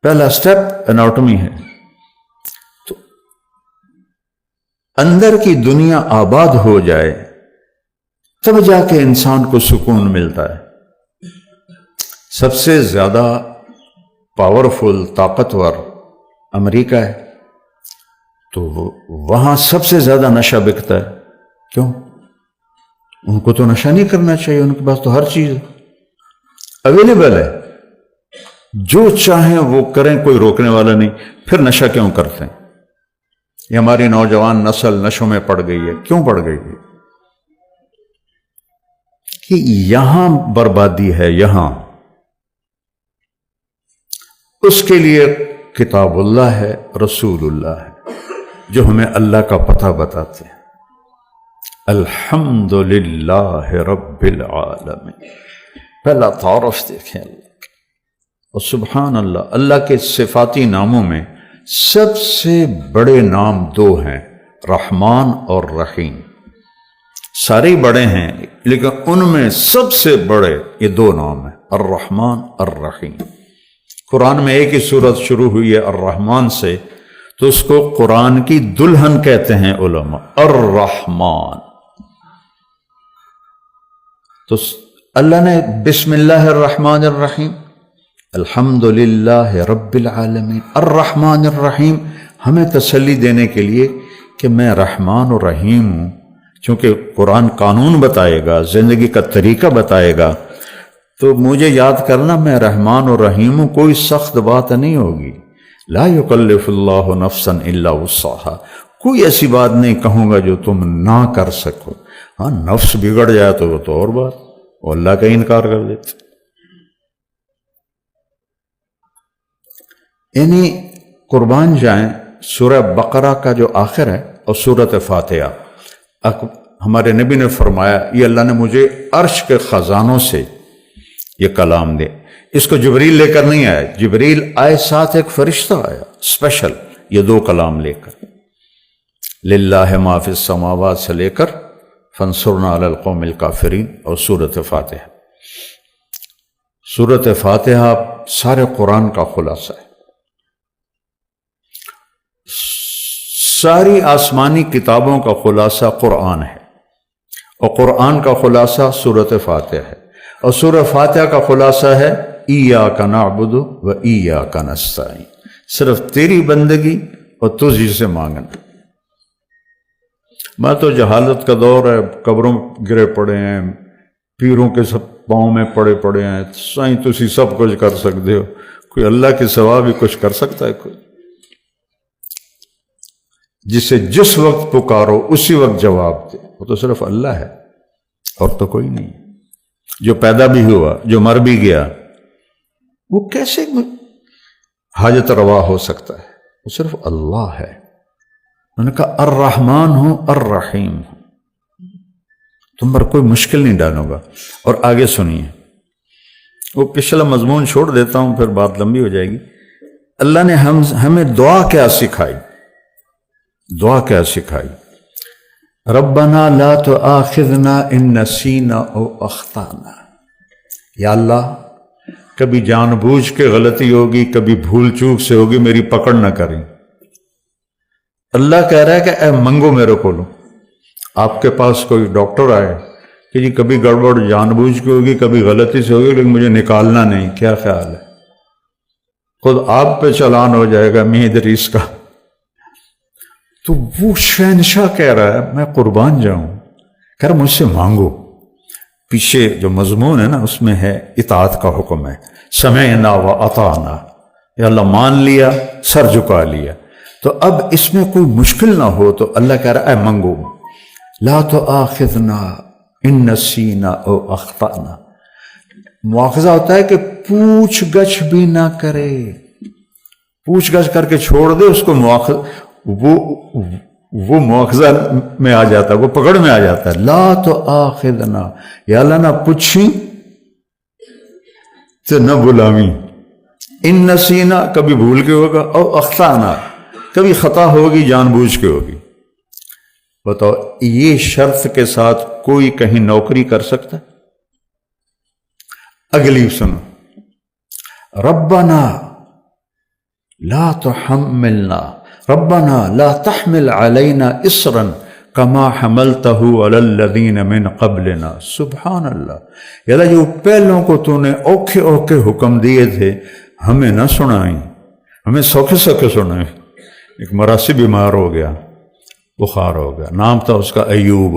پہلا سٹیپ اناٹمی ہے۔ تو اندر کی دنیا آباد ہو جائے تب جا کے انسان کو سکون ملتا ہے۔ سب سے زیادہ پاورفل، طاقتور امریکہ ہے، تو وہاں سب سے زیادہ نشہ بکتا ہے۔ کیوں؟ ان کو تو نشہ نہیں کرنا چاہیے، ان کے پاس تو ہر چیز اویلیبل ہے، جو چاہیں وہ کریں، کوئی روکنے والا نہیں۔ پھر نشہ کیوں کرتے ہیں؟ یہ ہماری نوجوان نسل نشوں میں پڑ گئی ہے۔ کیوں پڑ گئی ہے؟ کہ یہاں بربادی ہے، یہاں اس کے لیے کتاب اللہ ہے، رسول اللہ ہے، جو ہمیں اللہ کا پتہ بتاتے ہیں۔ الحمدللہ رب العالمین، پہلا تعارف دیکھیں اللہ کا۔ اور سبحان اللہ، اللہ کے صفاتی ناموں میں سب سے بڑے نام دو ہیں، رحمان اور رحیم۔ سارے ہی بڑے ہیں لیکن ان میں سب سے بڑے یہ دو نام ہیں، الرحمن الرحیم۔ قرآن میں ایک ہی سورت شروع ہوئی ہے الرحمن سے، تو اس کو قرآن کی دلہن کہتے ہیں علماء، الرحمن۔ تو اللہ نے بسم اللہ الرحمن الرحیم، الحمدللہ رب العالمین، الرحمن الرحیم، ہمیں تسلی دینے کے لیے کہ میں رحمان و رحیم ہوں۔ چونکہ قرآن قانون بتائے گا، زندگی کا طریقہ بتائے گا، تو مجھے یاد کرنا میں رحمان و رحیم ہوں، کوئی سخت بات نہیں ہوگی۔ لا یکلف اللہ نفسا الا وسعها، کوئی ایسی بات نہیں کہوں گا جو تم نہ کر سکو۔ ہاں نفس بگڑ جائے تو وہ تو اور بات، وہ اللہ کا انکار کر دیتے۔ یعنی قربان جائیں سورہ بقرہ کا جو آخر ہے اور سورۃ فاتحہ، ہمارے نبی نے فرمایا یہ اللہ نے مجھے عرش کے خزانوں سے یہ کلام دے۔ اس کو جبریل لے کر نہیں آیا، جبریل آئے ساتھ ایک فرشتہ آیا اسپیشل یہ دو کلام لے کر، للہ ما فی السماوات سے لے کر فانصرنا علی القوم الکافرین اور سورۃ فاتحہ۔ سورۃ فاتحہ سارے قرآن کا خلاصہ ہے، ساری آسمانی کتابوں کا خلاصہ قرآن ہے، اور قرآن کا خلاصہ سورۃ فاتحہ ہے، اور سورہ فاتحہ کا خلاصہ ہے ایاک نعبد و ایاک نستعین، صرف تیری بندگی اور تجھ سے مانگنا۔ میں تو جہالت کا دور ہے، قبروں گرے پڑے ہیں، پیروں کے سب پاؤں میں پڑے پڑے ہیں، سائیں تسی سب کچھ کر سکتے ہو، کوئی اللہ کے سوا بھی کچھ کر سکتا ہے؟ کوئی جسے جس وقت پکارو اسی وقت جواب دے، وہ تو صرف اللہ ہے اور تو کوئی نہیں۔ جو پیدا بھی ہوا، جو مر بھی گیا، وہ کیسے حاجت روا ہو سکتا ہے؟ وہ صرف اللہ ہے۔ میں نے کہا الرحمن ہوں الرحیم ہوں، تم پر کوئی مشکل نہیں ڈالوں گا۔ اور آگے سنیے، وہ پچھلا مضمون چھوڑ دیتا ہوں پھر بات لمبی ہو جائے گی۔ اللہ نے ہمیں دعا کیا سکھائی، دعا کیا سکھائی؟ ربنا لا تؤاخذنا ان نسینا او اخطانا، یا اللہ کبھی جان بوجھ کے غلطی ہوگی، کبھی بھول چوک سے ہوگی، میری پکڑ نہ کریں۔ اللہ کہہ رہا ہے کہ اے منگو میرے کو لو۔ آپ کے پاس کوئی ڈاکٹر آئے کہ جی کبھی گڑبڑ جان بوجھ کے ہوگی، کبھی غلطی سے ہوگی، لیکن مجھے نکالنا نہیں، کیا خیال ہے؟ خود آپ پہ چلان ہو جائے گا میاں ادریس کا۔ تو وہ شہنشاہ کہہ رہا ہے میں قربان جاؤں، کہہ رہا مجھ سے مانگو۔ پیچھے جو مضمون ہے نا اس میں ہے اطاعت کا حکم ہے، سمعنا و اطعنا، یا اللہ مان لیا، سر جھکا لیا۔ تو اب اس میں کوئی مشکل نہ ہو تو اللہ کہہ رہا ہے اے منگو، لا تؤاخذنا ان نسینا او اخطانا۔ مواخذہ ہوتا ہے کہ پوچھ گچھ بھی نہ کرے، پوچھ گچھ کر کے چھوڑ دے اس کو، وہ مواخذہ میں آ جاتا ہے، وہ پکڑ میں آ جاتا ہے۔ لا تؤاخذنا، یا اللہ نہ پوچھی تو نہ بلاویں، ان نسینا کبھی بھول کے ہوگا، او اخطانا کبھی خطا ہوگی، جان بوجھ کے ہوگی۔ بتاؤ یہ شرط کے ساتھ کوئی کہیں نوکری کر سکتا؟ اگلی سنو، ربنا لا تحملنا، ربنا لا تحمل علینا اسرا کما حملتہ علی الذین من قبلنا۔ سبحان اللہ، یا اللہ جو پہلوں کو تو نے اوکھے اوکھے حکم دیے تھے ہمیں نہ سنائیں، ہمیں سوکھے سوکھے سنائیں۔ ایک مراسی بیمار ہو گیا، بخار ہو گیا، نام تھا اس کا ایوب،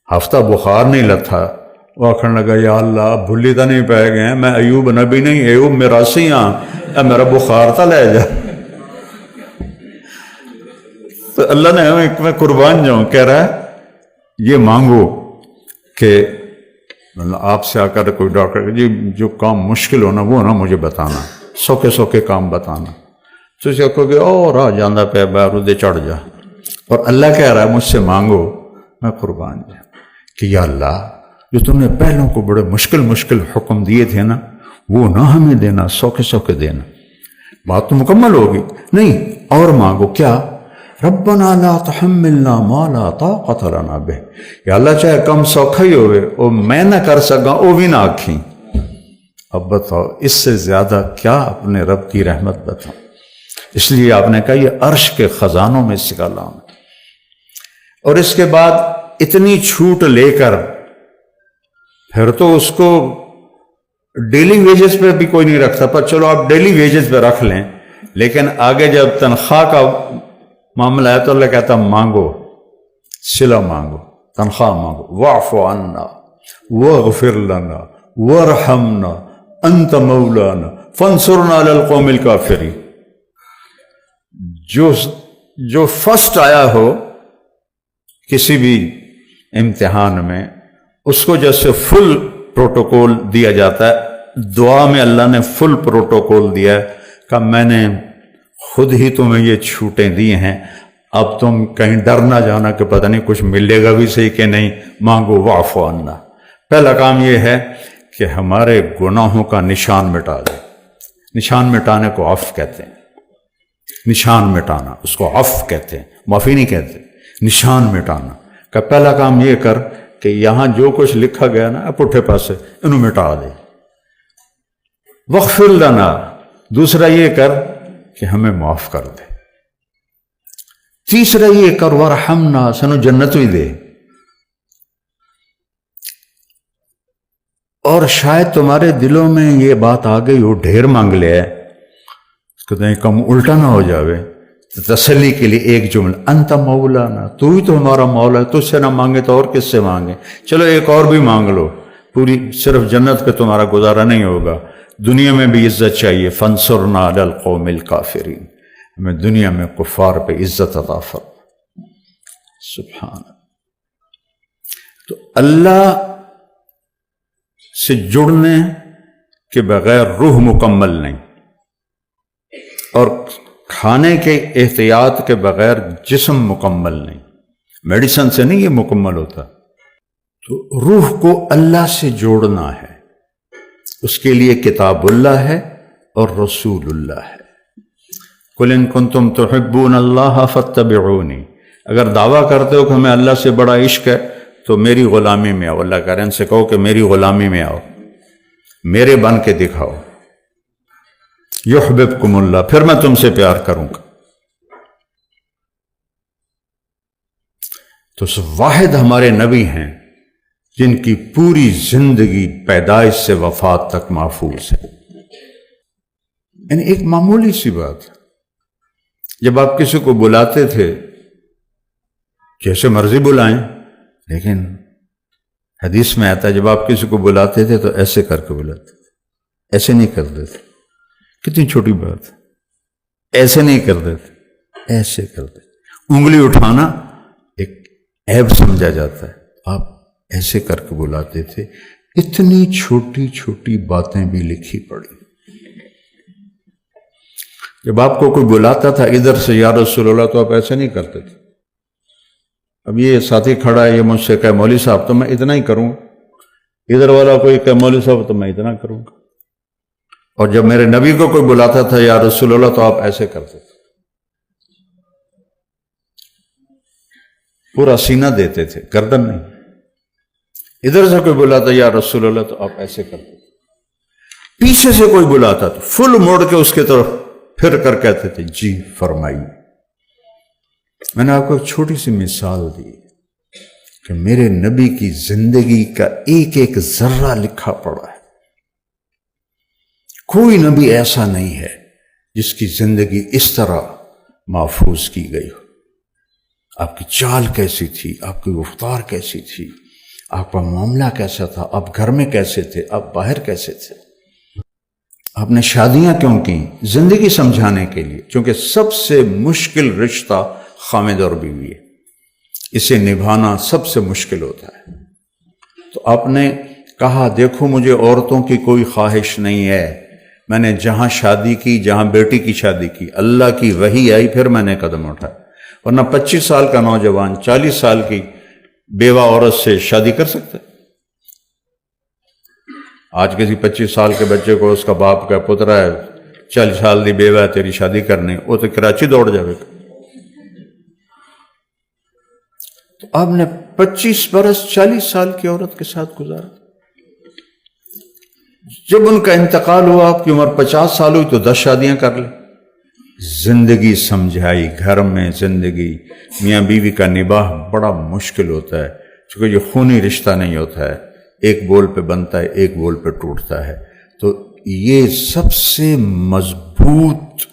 ہفتہ بخار نہیں لتھا، وہ آخر لگا یا اللہ بھلی تو نہیں پائے گئے، میں ایوب نبی نہیں، ایوب مراسی ہاں، اے میرا بخار تھا لے جا۔ تو اللہ نے ہمیں میں قربان جاؤں کہہ رہا ہے یہ مانگو کہ مطلب آپ سے آ کر کوئی ڈاکٹر جی جو کام مشکل ہونا وہ نا مجھے بتانا، سوکھے سوکھے کام بتانا، تو اسے کہو کہ اور آ جانا پہ بارودے چڑھ جا، اور اللہ کہہ رہا ہے مجھ سے مانگو میں قربان جا کہ یا اللہ جو تم نے پہلوں کو بڑے مشکل حکم دیے تھے نا وہ نہ ہمیں دینا، سوکھے سوکھے دینا۔ بات تو مکمل ہوگی، نہیں اور مانگو کیا؟ ربنا لا تحملنا ما لا طاقت لنا بہ، یا اللہ چاہے کم سوکھا ہی ہوئے او میں نہ کر سکا او بھی نہ آکھیں۔ اب بتاؤ اس سے زیادہ کیا اپنے رب کی رحمت بتاؤ؟ اس لیے آپ نے کہا یہ عرش کے خزانوں میں سے کا نام ہے۔ اور اس کے بعد اتنی چھوٹ لے کر پھر تو اس کو ڈیلی ویجز پہ بھی کوئی نہیں رکھتا، پر چلو آپ ڈیلی ویجز پہ رکھ لیں، لیکن آگے جب تنخواہ کا معاملہ ہے تو اللہ کہتا مانگو، صلہ مانگو، تنخواہ مانگو، واعف عنا واغفر لنا وارحمنا انت مولانا فانصرنا علی القوم الکافرین۔ جو فرسٹ آیا ہو کسی بھی امتحان میں اس کو جیسے فل پروٹوکول دیا جاتا ہے، دعا میں اللہ نے فل پروٹوکول دیا ہے کہ میں نے خود ہی تمہیں یہ چھوٹیں دی ہیں، اب تم کہیں ڈر نہ جانا کہ پتہ نہیں کچھ ملے گا بھی صحیح کہ نہیں، مانگو واعف عنا۔ پہلا کام یہ ہے کہ ہمارے گناہوں کا نشان مٹا دے۔ نشان مٹانے کو عفو کہتے ہیں، نشان مٹانا اس کو عفو کہتے ہیں، معافی نہیں کہتے، نشان مٹانا کا پہلا کام یہ کر کہ یہاں جو کچھ لکھا گیا نا پٹھے پاسے انہوں مٹا دے۔ واغفر لنا، دوسرا یہ کر کہ ہمیں معاف کر دے۔ تیسرا یہ کر ورحمنا، سنو جنت بھی دے۔ اور شاید تمہارے دلوں میں یہ بات آ گئی ہو ڈھیر مانگ لیا ہے، کہیں کم الٹا نہ ہو جاوے، تو تسلی کے لیے ایک جملہ انت مولانا، تو ہی تو ہمارا مولا ہے، تجھ سے نہ مانگے تو اور کس سے مانگے؟ چلو ایک اور بھی مانگ لو، پوری صرف جنت پہ تمہارا گزارا نہیں ہوگا، دنیا میں بھی عزت چاہیے، فانصرنا علی القوم الکافرین، ہمیں دنیا میں کفار پہ عزت عطا فرما۔ سبحان۔ تو اللہ سے جڑنے کے بغیر روح مکمل نہیں، اور کھانے کے احتیاط کے بغیر جسم مکمل نہیں، میڈیسن سے نہیں یہ مکمل ہوتا۔ تو روح کو اللہ سے جوڑنا ہے، اس کے لیے کتاب اللہ ہے اور رسول اللہ ہے۔ قل ان کنتم تحبون اللہ فاتبعونی، اگر دعویٰ کرتے ہو کہ ہمیں اللہ سے بڑا عشق ہے تو میری غلامی میں آؤ۔ اللہ کہہ رہے ہیں ان سے کہو کہ میری غلامی میں آؤ، میرے بن کے دکھاؤ، یحببکم اللہ، پھر میں تم سے پیار کروں گا۔ تو واحد ہمارے نبی ہیں جن کی پوری زندگی پیدائش سے وفات تک محفوظ ہے۔ یعنی ایک معمولی سی بات، جب آپ کسی کو بلاتے تھے جیسے مرضی بلائیں، لیکن حدیث میں آتا ہے جب آپ کسی کو بلاتے تھے تو ایسے کر کے بلاتے تھے، ایسے نہیں کرتے تھے۔ کتنی چھوٹی بات، ایسے نہیں کرتے تھے، ایسے کرتے۔ انگلی اٹھانا ایک عیب سمجھا جاتا ہے، آپ ایسے کر کے بلاتے تھے۔ اتنی چھوٹی چھوٹی باتیں بھی لکھی پڑی۔ جب آپ کو کوئی بلاتا تھا ادھر سے یا رسول اللہ تو آپ ایسے نہیں کرتے تھے۔ اب یہ ساتھی کھڑا ہے، یہ مجھ سے کہے مولوی صاحب تو میں اتنا ہی کروں، ادھر والا کوئی کہے مولوی صاحب تو میں اتنا کروں گا۔ اور جب میرے نبی کو کوئی بلاتا تھا یا رسول اللہ تو آپ ایسے کرتے تھے، پورا سینہ دیتے تھے، گردن نہیں۔ ادھر سے کوئی بلاتا یا رسول اللہ تو آپ ایسے کرتے تھے۔ پیچھے سے کوئی بلاتا تو فل موڑ کے اس کے طرف پھر کر کہتے تھے جی فرمائیے۔ میں نے آپ کو ایک چھوٹی سی مثال دی کہ میرے نبی کی زندگی کا ایک ایک ذرہ لکھا پڑا ہے۔ کوئی نبی ایسا نہیں ہے جس کی زندگی اس طرح محفوظ کی گئی ہو۔ آپ کی چال کیسی تھی، آپ کی گفتار کیسی تھی، آپ کا معاملہ کیسا تھا، آپ گھر میں کیسے تھے، آپ باہر کیسے تھے، آپ نے شادیاں کیوں کی، زندگی سمجھانے کے لیے، چونکہ سب سے مشکل رشتہ خامد اور بیوی ہے، اسے نبھانا سب سے مشکل ہوتا ہے۔ تو آپ نے کہا دیکھو مجھے عورتوں کی کوئی خواہش نہیں ہے، میں نے جہاں شادی کی، جہاں بیٹی کی شادی کی، اللہ کی وحی آئی پھر میں نے قدم اٹھایا، ورنہ 25 سال کا نوجوان 40 سال کی بیوہ عورت سے شادی کر سکتا ہے؟ آج کسی 25 سال کے بچے کو اس کا باپ کا پترا ہے 40 سال دی بیوہ ہے تیری شادی کرنی، وہ تو کراچی دوڑ جائے گا۔ تو آپ نے 25 برس 40 سال کی عورت کے ساتھ گزارا، جب ان کا انتقال ہوا آپ کی عمر 50 سال ہوئی تو 10 شادیاں کر لیں۔ زندگی سمجھائی، گھر میں زندگی میاں بیوی کا نباہ بڑا مشکل ہوتا ہے، چونکہ یہ خونی رشتہ نہیں ہوتا ہے، ایک بول پہ بنتا ہے ایک بول پہ ٹوٹتا ہے، تو یہ سب سے مضبوط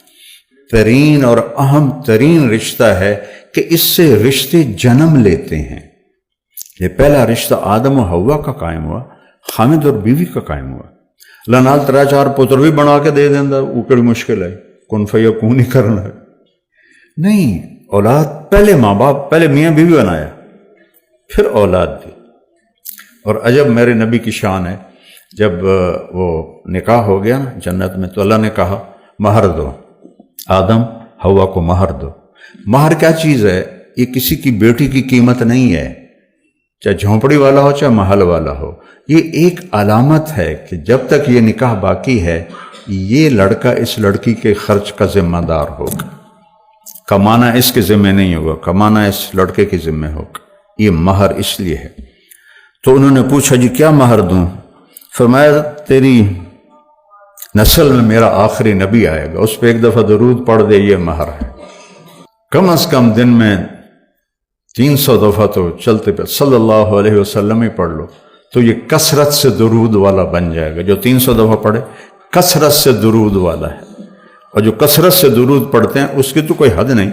ترین اور اہم ترین رشتہ ہے کہ اس سے رشتے جنم لیتے ہیں۔ یہ پہلا رشتہ آدم و حوا کا قائم ہوا، خامد اور بیوی کا قائم ہوا۔ اللہ نال 3-4 پتر بھی بنا کے دے دینا، وہ کڑی مشکل ہے، کن فیکون ہی کرنا ہے۔ نہیں، اولاد پہلے ماں باپ، پہلے میاں بیوی بنایا پھر اولاد دی۔ اور عجب میرے نبی کی شان ہے، جب وہ نکاح ہو گیا نا جنت میں تو اللہ نے کہا مہر دو، آدم حوا کو مہر دو۔ مہر کیا چیز ہے؟ یہ کسی کی بیٹی کی قیمت نہیں ہے، چاہے جھونپڑی والا ہو چاہے محل والا ہو، یہ ایک علامت ہے کہ جب تک یہ نکاح باقی ہے یہ لڑکا اس لڑکی کے خرچ کا ذمہ دار ہوگا، کمانا اس کے ذمہ نہیں ہوگا، کمانا اس لڑکے کے ذمہ ہوگا۔ یہ مہر اس لیے ہے۔ تو انہوں نے پوچھا جی کیا مہر دوں؟ فرمایا تیری نسل میں میرا آخری نبی آئے گا، اس پہ ایک دفعہ درود پڑھ دے، یہ مہر ہے۔ کم از کم دن میں 300 دفعہ تو چلتے پہ صلی اللہ علیہ وسلم ہی پڑھ لو تو یہ کثرت سے درود والا بن جائے گا۔ جو 300 دفعہ پڑھے کثرت سے درود والا ہے، اور جو کثرت سے درود پڑھتے ہیں اس کی تو کوئی حد نہیں،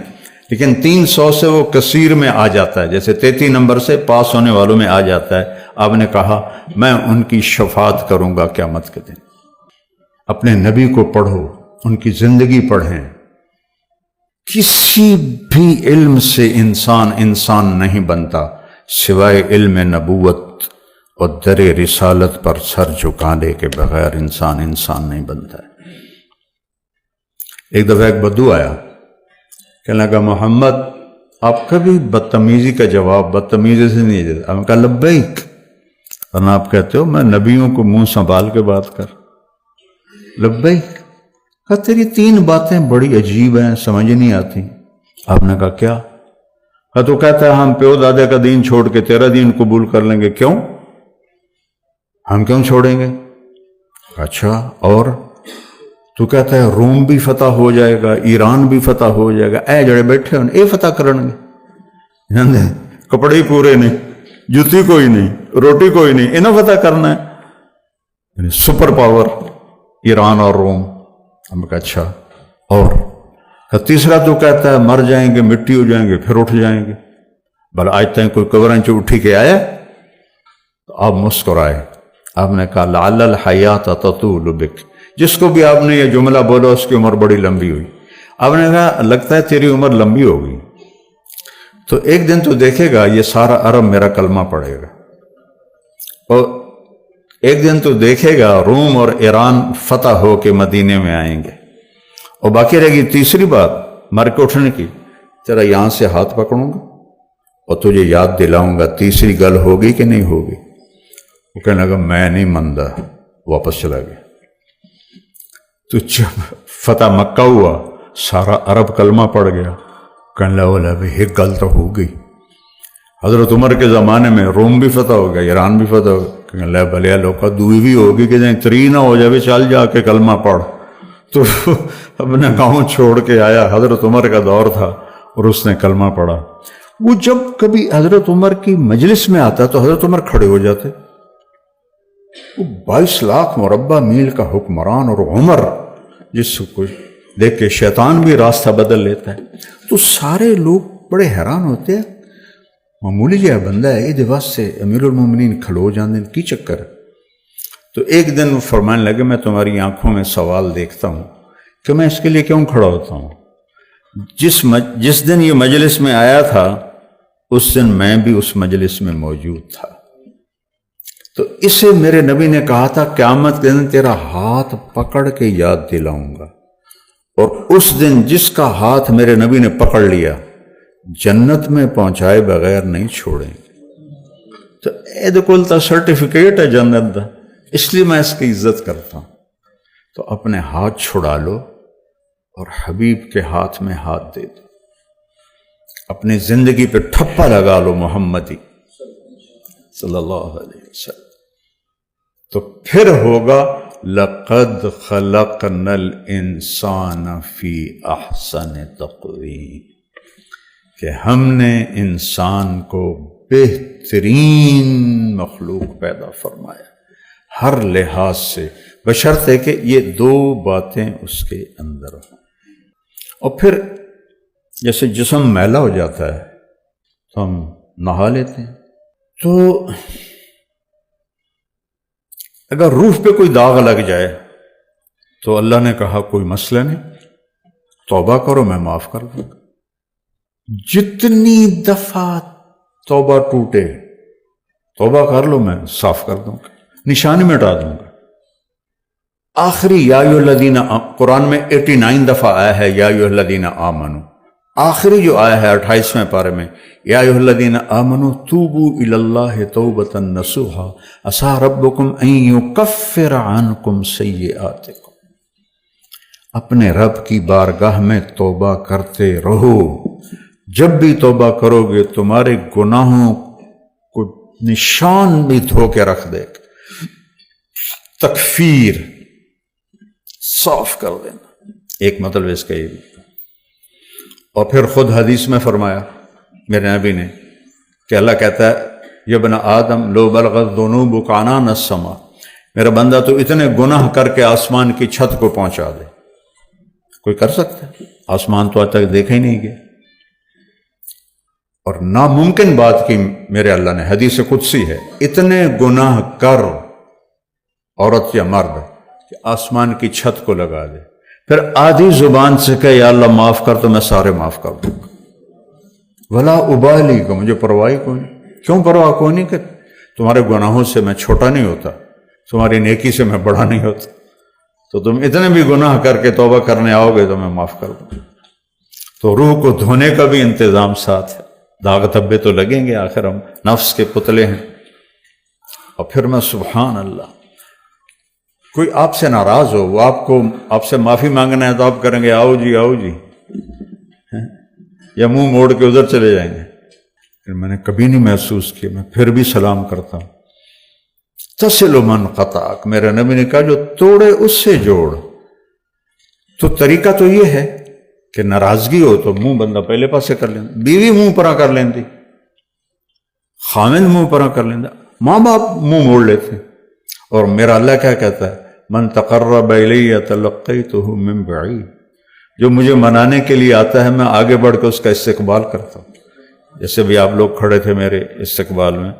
لیکن 300 سے وہ کثیر میں آ جاتا ہے، جیسے 33 نمبر سے پاس ہونے والوں میں آ جاتا ہے۔ آپ نے کہا میں ان کی شفاعت کروں گا قیامت کے دن۔ اپنے نبی کو پڑھو، ان کی زندگی پڑھیں۔ کسی بھی علم سے انسان نہیں بنتا سوائے علم نبوت اور در رسالت پر سر جھکانے کے بغیر انسان نہیں بنتا ہے۔ ایک دفعہ ایک بدو آیا، کہنے لگا محمد آپ کبھی بدتمیزی کا جواب بدتمیزی سے نہیں دیتے۔ آپ نے کہا لبیک، ورنہ آپ کہتے ہو میں نبیوں کو منہ سنبھال کے بات کر۔ لبیک، کہا تیری 3 باتیں بڑی عجیب ہیں، سمجھ نہیں آتی۔ آپ نے کہا کیا؟ کہا تو کہتا ہے ہم پیو دادے کا دین چھوڑ کے تیرا دین قبول کر لیں گے۔ کیوں؟ ہم کیوں چھوڑیں گے؟ اچھا، اور؟ تو کہتا ہے روم بھی فتح ہو جائے گا، ایران بھی فتح ہو جائے گا، اے جڑے بیٹھے ہوں اے فتح کرن گے، کپڑے ہی پورے نہیں، جوتی کوئی نہیں، روٹی کوئی نہیں، انہیں فتح کرنا ہے، یعنی سپر پاور ایران اور روم۔ ہم کہا اچھا، اور؟ تیسرا تو کہتا ہے مر جائیں گے، مٹی ہو جائیں گے، پھر اٹھ جائیں گے۔ بھلا آج تک کوئی قبریں چ اٹھی کے آیا؟ تو آپ مسکرائے۔ آپ نے کہا لعل الحیات تطول بک، جس کو بھی آپ نے یہ جملہ بولا اس کی عمر بڑی لمبی ہوئی۔ آپ نے کہا لگتا ہے تیری عمر لمبی ہوگی، تو ایک دن تو دیکھے گا یہ سارا عرب میرا کلمہ پڑھے گا، اور ایک دن تو دیکھے گا روم اور ایران فتح ہو کے مدینے میں آئیں گے، اور باقی رہے گی تیسری بات مر کے اٹھنے کی، تیرا یہاں سے ہاتھ پکڑوں گا اور تجھے یاد دلاؤں گا تیسری گل ہوگی کہ نہیں ہوگی۔ وہ کہنے لگا میں نہیں مانتا، واپس چلا گیا۔ تو جب فتح مکہ ہوا سارا عرب کلمہ پڑ گیا، کہنے لگا بھائی ایک گل تو ہو گئی، حضرت عمر کے زمانے میں روم بھی فتح ہو گیا، ایران بھی فتح ہو گیا، کہنے لگا بھلیا لوکا دوئی بھی ہوگی کہ جائیں تری نہ ہو جائے چل جا کے کلمہ پڑھ۔ تو اپنے گاؤں چھوڑ کے آیا، حضرت عمر کا دور تھا اور اس نے کلمہ پڑھا۔ وہ جب کبھی حضرت عمر کی مجلس میں آتا تو حضرت عمر کھڑے ہو جاتے۔ وہ 22 لاکھ مربع میل کا حکمران اور عمر جس کو دیکھ کے شیطان بھی راستہ بدل لیتا ہے، تو سارے لوگ بڑے حیران ہوتے ہیں، معمولی جہا بندہ ہے یہ واسطے امیر المومنین کھلو جاندے کی چکر۔ تو ایک دن وہ فرمانے لگے میں تمہاری آنکھوں میں سوال دیکھتا ہوں کہ میں اس کے لیے کیوں کھڑا ہوتا ہوں۔ جس دن یہ مجلس میں آیا تھا اس دن میں بھی اس مجلس میں موجود تھا، تو اسے میرے نبی نے کہا تھا قیامت کے دن تیرا ہاتھ پکڑ کے یاد دلاؤں گا، اور اس دن جس کا ہاتھ میرے نبی نے پکڑ لیا جنت میں پہنچائے بغیر نہیں چھوڑیں گے۔ تو اے کل تا سرٹیفکیٹ ہے جنت دا، اس لیے میں اس کی عزت کرتا ہوں۔ تو اپنے ہاتھ چھڑا لو اور حبیب کے ہاتھ میں ہاتھ دے دو، اپنی زندگی پہ ٹھپا لگا لو محمدی صلی اللہ علیہ وسلم، تو پھر ہوگا لَقَدْ خَلَقْنَا الْإِنسَانَ فِي أَحْسَنِ تَقْوِيمٍ، کہ ہم نے انسان کو بہترین مخلوق پیدا فرمایا ہر لحاظ سے، بشرطے کہ یہ دو باتیں اس کے اندر ہوں۔ اور پھر جیسے جسم میلا ہو جاتا ہے تو ہم نہا لیتے ہیں، تو اگر روح پہ کوئی داغ لگ جائے تو اللہ نے کہا کوئی مسئلہ نہیں، توبہ کرو میں معاف کر دوں گا۔ جتنی دفعہ توبہ ٹوٹے توبہ کر لو میں صاف کر دوں گا، نشانی مٹا دوں گا۔ آخری یا ایھا الذین، قرآن میں 89 دفعہ آیا ہے یا ایھا الذین آمنو، آخری جو آیا ہے 28ویں پارے میں یا ایھا الذین آمنو توبوا الی اللہ توبۃ نصوحا عسیٰ ربکم ان یکفر عنکم سیئاتکم، اپنے رب کی بارگاہ میں توبہ کرتے رہو، جب بھی توبہ کرو گے تمہارے گناہوں کو نشان بھی دھو کے رکھ دے گا، تکفیر صاف کر دینا، ایک مطلب اس کا یہ بھی۔ اور پھر خود حدیث میں فرمایا میرے نبی نے کہ اللہ کہتا ہے یا ابن آدم لو بلغت ذنوبک عنان السماء، میرا بندہ تو اتنے گناہ کر کے آسمان کی چھت کو پہنچا دے، کوئی کر سکتا ہے؟ آسمان تو آج تک دیکھا ہی نہیں گیا، اور ناممکن بات کی میرے اللہ نے، حدیث قدسی ہے، اتنے گناہ کر عورت یا مرد کہ آسمان کی چھت کو لگا دے، پھر آدھی زبان سے کہ یا اللہ معاف کر، تو میں سارے معاف کر دوں گا، ولا ابالی، کو مجھے پرواہ کوئی نہیں۔ کیوں پرواہ کوئی نہیں؟ کہ تمہارے گناہوں سے میں چھوٹا نہیں ہوتا، تمہاری نیکی سے میں بڑا نہیں ہوتا، تو تم اتنے بھی گناہ کر کے توبہ کرنے آؤ گے تو میں معاف کر دوں۔ تو روح کو دھونے کا بھی انتظام ساتھ ہے، داغ دھبے تو لگیں گے، آخر ہم نفس کے پتلے ہیں۔ اور پھر میں سبحان اللہ، کوئی آپ سے ناراض ہو، وہ آپ سے معافی مانگنا ہے تو آپ کریں گے آؤ جی آؤ جی، یا منہ موڑ کے ادھر چلے جائیں گے۔ پھر میں نے کبھی نہیں محسوس کیا، میں پھر بھی سلام کرتا ہوں۔ تصل من قطعک، میرے نبی نے کہا جو توڑے اس سے جوڑ۔ تو طریقہ تو یہ ہے کہ ناراضگی ہو تو منہ بندہ پہلے پاسے کر لینا، بیوی منہ پرا کر لیندی، خامند منہ پرا کر لیندہ، ماں باپ منہ موڑ لیتے۔ اور میرا اللہ کیا کہتا ہے من تقرب الی تلقیتہ من بعید، جو مجھے منانے کے لیے آتا ہے میں آگے بڑھ کے اس کا استقبال کرتا ہوں۔ جیسے بھی آپ لوگ کھڑے تھے میرے استقبال میں،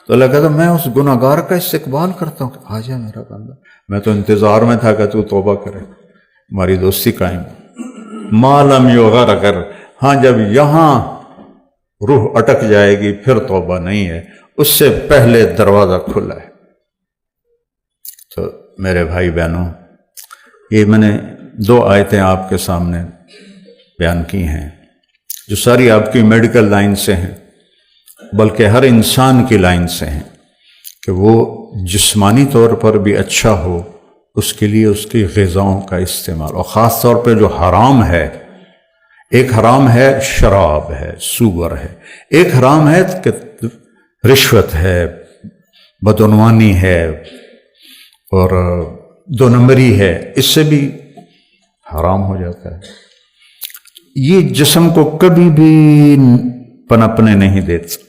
تو اللہ کہتا میں اس گناہ گار کا استقبال کرتا ہوں کہ آ جا میرا بندہ، میں تو انتظار میں تھا کہ تو توبہ کرے، ہماری دوستی قائم۔ ما لم یغرغر، ہاں جب یہاں روح اٹک جائے گی پھر توبہ نہیں ہے، اس سے پہلے دروازہ کھلا ہے۔ تو میرے بھائی بہنوں، یہ میں نے 2 آیتیں آپ کے سامنے بیان کی ہیں جو ساری آپ کی میڈیکل لائن سے ہیں، بلکہ ہر انسان کی لائن سے ہیں، کہ وہ جسمانی طور پر بھی اچھا ہو، اس کے لیے اس کی غذاؤں کا استعمال، اور خاص طور پہ جو حرام ہے، ایک حرام ہے شراب ہے، سوگر ہے، ایک حرام ہے کہ رشوت ہے، بدعنوانی ہے، اور 2 نمبری ہے، اس سے بھی حرام ہو جاتا ہے۔ یہ جسم کو کبھی بھی پنپنے نہیں دیتا،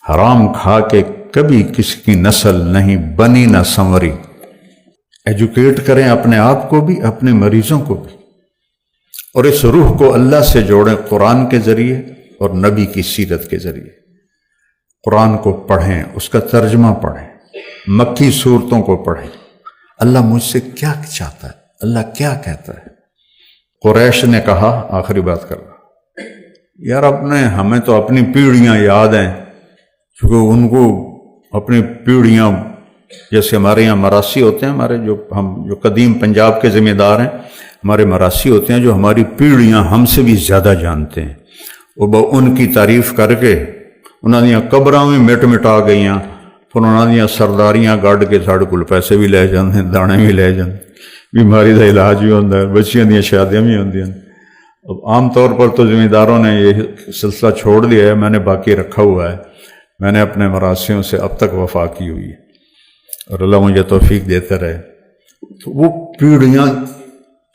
حرام کھا کے کبھی کسی کی نسل نہیں بنی نہ سنوری۔ ایجوکیٹ کریں اپنے آپ کو بھی، اپنے مریضوں کو بھی، اور اس روح کو اللہ سے جوڑیں قرآن کے ذریعے اور نبی کی سیرت کے ذریعے۔ قرآن کو پڑھیں، اس کا ترجمہ پڑھیں، مکی صورتوں کو پڑھیں، اللہ مجھ سے کیا چاہتا ہے، اللہ کیا کہتا ہے۔ قریش نے کہا، آخری بات کر رہا، یار ہمیں تو اپنی پیڑھیاں یاد ہیں، کیونکہ ان کو اپنی پیڑھیاں جیسے ہمارے یہاں مراسی ہوتے ہیں، ہمارے جو قدیم پنجاب کے ذمہ دار ہیں، ہمارے مراسی ہوتے ہیں جو ہماری پیڑھیاں ہم سے بھی زیادہ جانتے ہیں، وہ ان کی تعریف کر کے انہوں نے قبراں بھی مٹا گئیاں، پھر انہوں نے سرداریاں گڈ کے ساڑھے کول پیسے بھی لے جاندے، دانے بھی لے جاندے، بیماری کا علاج بھی ہوتا ہے، بچیاں دیا شادیاں بھی ہوندیاں۔ اب عام طور پر تو ذمہ داروں نے یہ سلسلہ چھوڑ دیا ہے، میں نے باقی رکھا ہوا ہے، میں نے اپنے مراسیوں سے اب تک وفا کی ہوئی ہے، اور اللہ مجھے توفیق دیتے رہے۔ تو وہ پیڑھیاں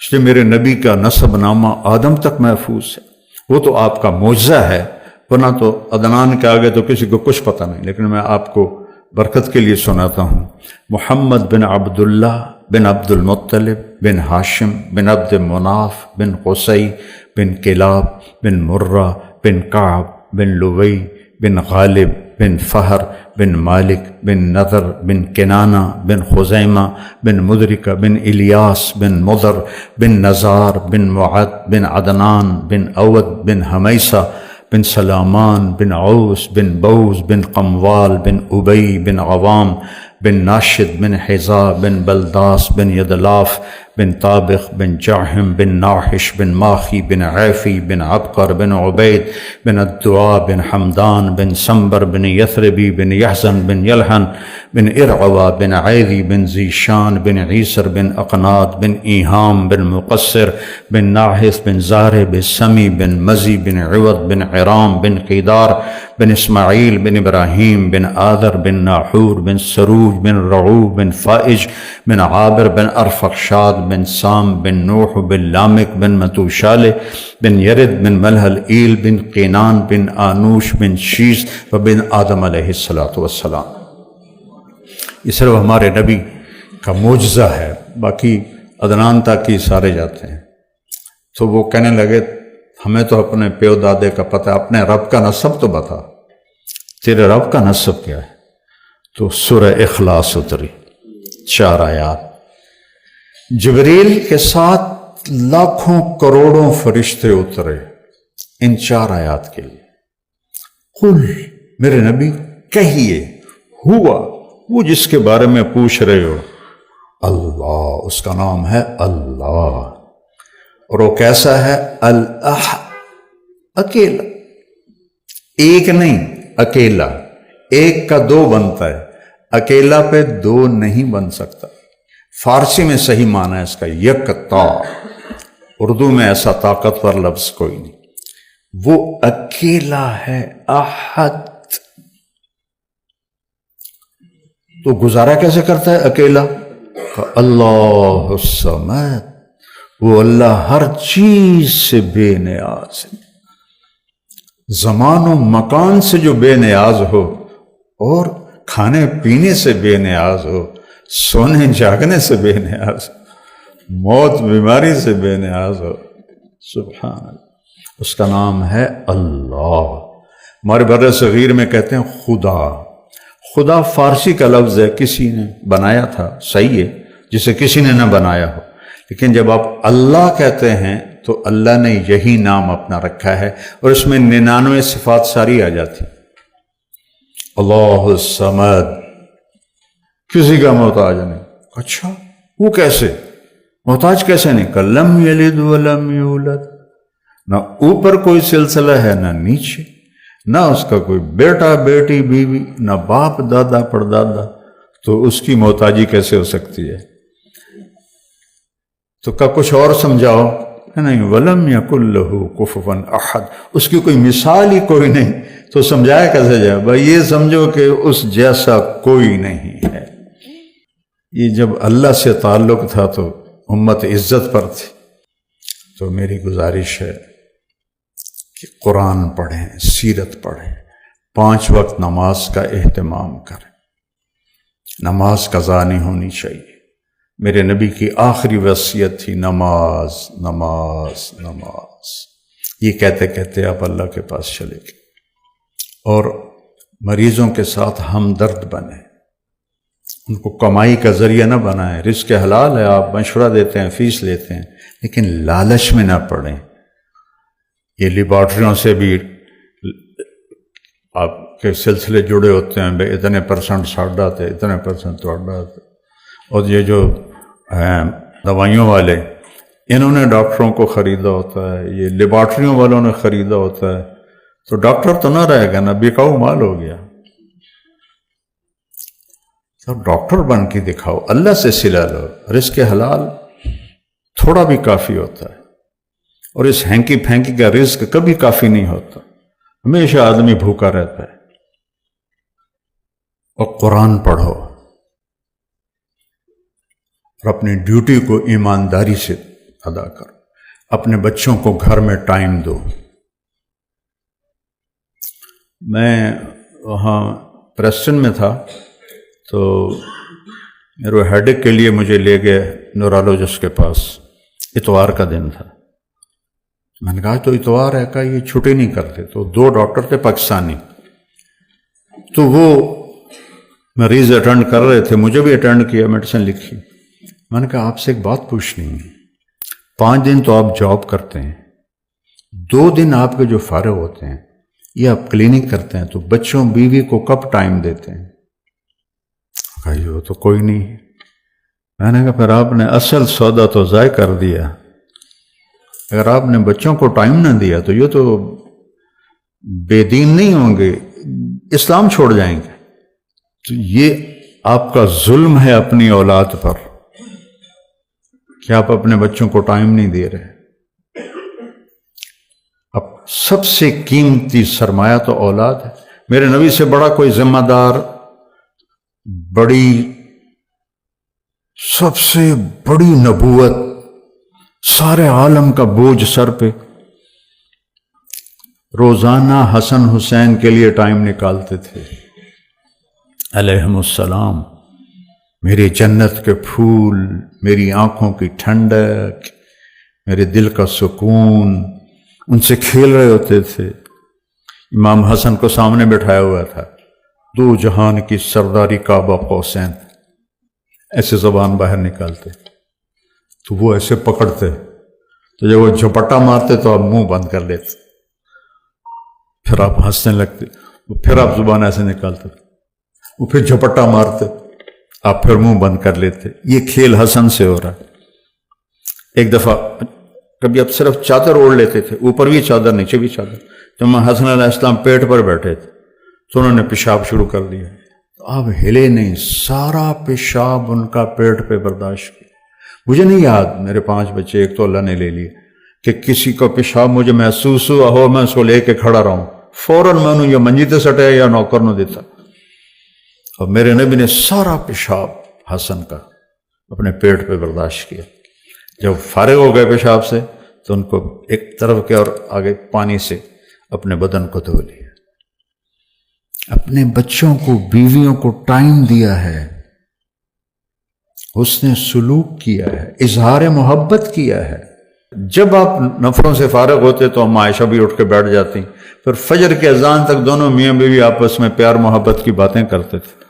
سے میرے نبی کا نسب نامہ آدم تک محفوظ ہے، وہ تو آپ کا معجزہ ہے، ورنہ تو عدنان کے آگے تو کسی کو کچھ پتہ نہیں، لیکن میں آپ کو برکت کے لیے سناتا ہوں۔ محمد بن عبداللہ بن عبد المطلب بن ہاشم بن عبد مناف بن قصی بن کلاب بن مرہ بن کعب بن لوی بن غالب بن فہر بن مالک بن نضر بن کنانہ بن خزیمہ بن مدرکہ بن الیاس بن مضر بن نزار بن معد بن عدنان بن اود بن حمیسہ بن سلامان بن عوس بن بوز بن قموال بن ابی بن عوام بن ناشد بن حذا بن بلداس بن یدلاف بن طابخ بن جاحم بن ناحش بن ماخی بن عیفی بن عبقر بن عبید بن الدعاء بن حمدان بن سنبر بن یثربی بن یحزن بن یلحن بن ارعوا بن عیدی بن زیشان بن عیسر بن اقناد بن ایہام بن مقصر بن ناحث بن زارع بن سمی بن مزی بن عوض بن عرام بن قیدار بن اسماعیل بن ابراہیم بن آذر بن ناحور بن سروج بن رعوب بن فائج بن عابر بن ارفخشاد بن سام بن نوح بن لامک بن متوشالہ بن یرد بن ملحل ایل بن قینان بن آنوش بن شیس و بن آدم علیہ السلام۔ یہ صرف ہمارے نبی کا معجزہ ہے، باقی عدنان تک ہی سارے جاتے ہیں۔ تو وہ کہنے لگے ہمیں تو اپنے پیو دادے کا پتہ، اپنے رب کا نسب تو بتا، تیرے رب کا نسب کیا ہے؟ تو سورہ اخلاص اتری، 4 آیات، جبریل کے ساتھ لاکھوں کروڑوں فرشتے اترے ان 4 آیات کے لیے۔ قل، میرے نبی کہیے، ہوا، وہ جس کے بارے میں پوچھ رہے ہو، اللہ، اس کا نام ہے اللہ، اور وہ کیسا ہے؟ الاحد، اکیلا، ایک نہیں، اکیلا، ایک کا 2 بنتا ہے، اکیلا پہ 2 نہیں بن سکتا۔ فارسی میں صحیح معنی ہے اس کا یکتا، اردو میں ایسا طاقتور لفظ کوئی نہیں، وہ اکیلا ہے، احد۔ تو گزارا کیسے کرتا ہے اکیلا؟ اللہ الصمد، وہ اللہ ہر چیز سے بے نیاز ہے، زمان و مکان سے جو بے نیاز ہو، اور کھانے پینے سے بے نیاز ہو، سونے جاگنے سے بے نیاز ہو، موت بیماری سے بے نیاز ہو، سبحان اللہ، اس کا نام ہے اللہ۔ ہمارے بر صغیر میں کہتے ہیں خدا، خدا فارسی کا لفظ ہے، کسی نے بنایا تھا، صحیح ہے، جسے کسی نے نہ بنایا ہو، لیکن جب آپ اللہ کہتے ہیں تو اللہ نے یہی نام اپنا رکھا ہے، اور اس میں 99 صفات ساری آ جاتی۔ اللہ الصمد، کسی کا محتاج نہیں۔ اچھا، وہ کیسے محتاج کیسے نہیں؟ کہ لم یلد ولم یولد، نہ اوپر کوئی سلسلہ ہے نہ نیچے، نہ اس کا کوئی بیٹا بیٹی بیوی، نہ باپ دادا پردادا، تو اس کی محتاجی کیسے ہو سکتی ہے؟ تو کا کچھ اور سمجھاؤ، نہیں، ولم یکن لہ کفوا احد، اس کی کوئی مثال ہی کوئی نہیں، تو سمجھایا کیسے جائے؟ بھائی یہ سمجھو کہ اس جیسا کوئی نہیں ہے۔ یہ جب اللہ سے تعلق تھا تو امت عزت پر تھی۔ تو میری گزارش ہے کہ قرآن پڑھیں، سیرت پڑھیں، 5 وقت نماز کا اہتمام کریں، نماز قضا نہیں ہونی چاہیے۔ میرے نبی کی آخری وصیت تھی نماز نماز نماز، یہ کہتے کہتے آپ اللہ کے پاس چلے گئے۔ اور مریضوں کے ساتھ ہمدرد بنیں، ان کو کمائی کا ذریعہ نہ بنائیں، رزق حلال ہے، آپ مشورہ دیتے ہیں، فیس لیتے ہیں، لیکن لالچ میں نہ پڑیں۔ یہ لیبارٹریوں سے بھی آپ کے سلسلے جڑے ہوتے ہیں، بھائی اتنے پرسنٹ ساڈا تھے، اتنے پرسنٹ تھوڑا تھے. اور یہ جو ہیں دوائیوں والے، انہوں نے ڈاکٹروں کو خریدا ہوتا ہے، یہ لیبارٹریوں والوں نے خریدا ہوتا ہے، تو ڈاکٹر تو نہ رہے گا نا، بکاؤ مال ہو گیا. تو ڈاکٹر بن کے دکھاؤ، اللہ سے صلہ لو. رزق حلال تھوڑا بھی کافی ہوتا ہے، اور اس ہینکی پھینکی کا رزق کبھی کافی نہیں ہوتا، ہمیشہ آدمی بھوکا رہتا ہے. اور قرآن پڑھو اور اپنی ڈیوٹی کو ایمانداری سے ادا کرو. اپنے بچوں کو گھر میں ٹائم دو. میں وہاں پریسٹن میں تھا تو میرے ہیڈک کے لیے مجھے لے گئے نیورولوجسٹ کے پاس. اتوار کا دن تھا. میں نے کہا تو اتوار ہے، کہ یہ چھٹی نہیں کرتے. تو 2 ڈاکٹر تھے پاکستانی، تو وہ مریض اٹینڈ کر رہے تھے، مجھے بھی اٹینڈ کیا، میڈیسن لکھی. میں نے کہا آپ سے ایک بات پوچھنی ہے، 5 دن تو آپ جاب کرتے ہیں، 2 دن آپ کے جو فارغ ہوتے ہیں یہ آپ کلینک کرتے ہیں، تو بچوں بیوی کو کب ٹائم دیتے ہیں؟ کہا یہ تو کوئی نہیں. میں نے کہا پھر آپ نے اصل سودا تو ضائع کر دیا. اگر آپ نے بچوں کو ٹائم نہ دیا تو یہ تو بے دین نہیں ہوں گے، اسلام چھوڑ جائیں گے. تو یہ آپ کا ظلم ہے اپنی اولاد پر کہ آپ اپنے بچوں کو ٹائم نہیں دے رہے. اب سب سے قیمتی سرمایہ تو اولاد ہے. میرے نبی سے بڑا کوئی ذمہ دار، بڑی سب سے بڑی نبوت، سارے عالم کا بوجھ سر پہ. روزانہ حسن حسین کے لیے ٹائم نکالتے تھے علیہم السلام. میری جنت کے پھول، میری آنکھوں کی ٹھنڈک، میرے دل کا سکون، ان سے کھیل رہے ہوتے تھے. امام حسن کو سامنے بٹھایا ہوا تھا، 2 جہان کی سرداری کعبہ قوسین، ایسے زبان باہر نکالتے تو وہ ایسے پکڑتے، تو جب وہ جھپٹا مارتے تو آپ منہ بند کر لیتے، پھر آپ ہنسنے لگتے، پھر آپ زبان ایسے نکالتے، وہ پھر جھپٹا مارتے، آپ پھر منہ بند کر لیتے. یہ کھیل حسن سے ہو رہا ہے. ایک دفعہ کبھی آپ صرف چادر اوڑھ لیتے تھے، اوپر بھی چادر نیچے بھی چادر. جب حسن علیہ السلام پیٹ پر بیٹھے تھے تو انہوں نے پیشاب شروع کر دیا. آپ ہلے نہیں، سارا پیشاب ان کا پیٹ پہ برداشت کیا. مجھے نہیں یاد، میرے 5 بچے، ایک تو اللہ نے لے لیے، کہ کسی کو پیشاب مجھے محسوس ہوا ہو میں اس کو لے کے کھڑا رہوں، فوراً میں انہوں یا منجی تے سٹیا یا نوکر نو دیتا. اور میرے نبی نے سارا پیشاب حسن کا اپنے پیٹ پہ برداشت کیا. جب فارغ ہو گئے پیشاب سے تو ان کو ایک طرف کے اور آگے پانی سے اپنے بدن کو دھو لیا. اپنے بچوں کو، بیویوں کو ٹائم دیا ہے، اس نے سلوک کیا ہے، اظہار محبت کیا ہے. جب آپ نفروں سے فارغ ہوتے تو ہم عائشہ بھی اٹھ کے بیٹھ جاتی، پھر فجر کے اذان تک دونوں میاں بیوی آپس میں پیار محبت کی باتیں کرتے تھے.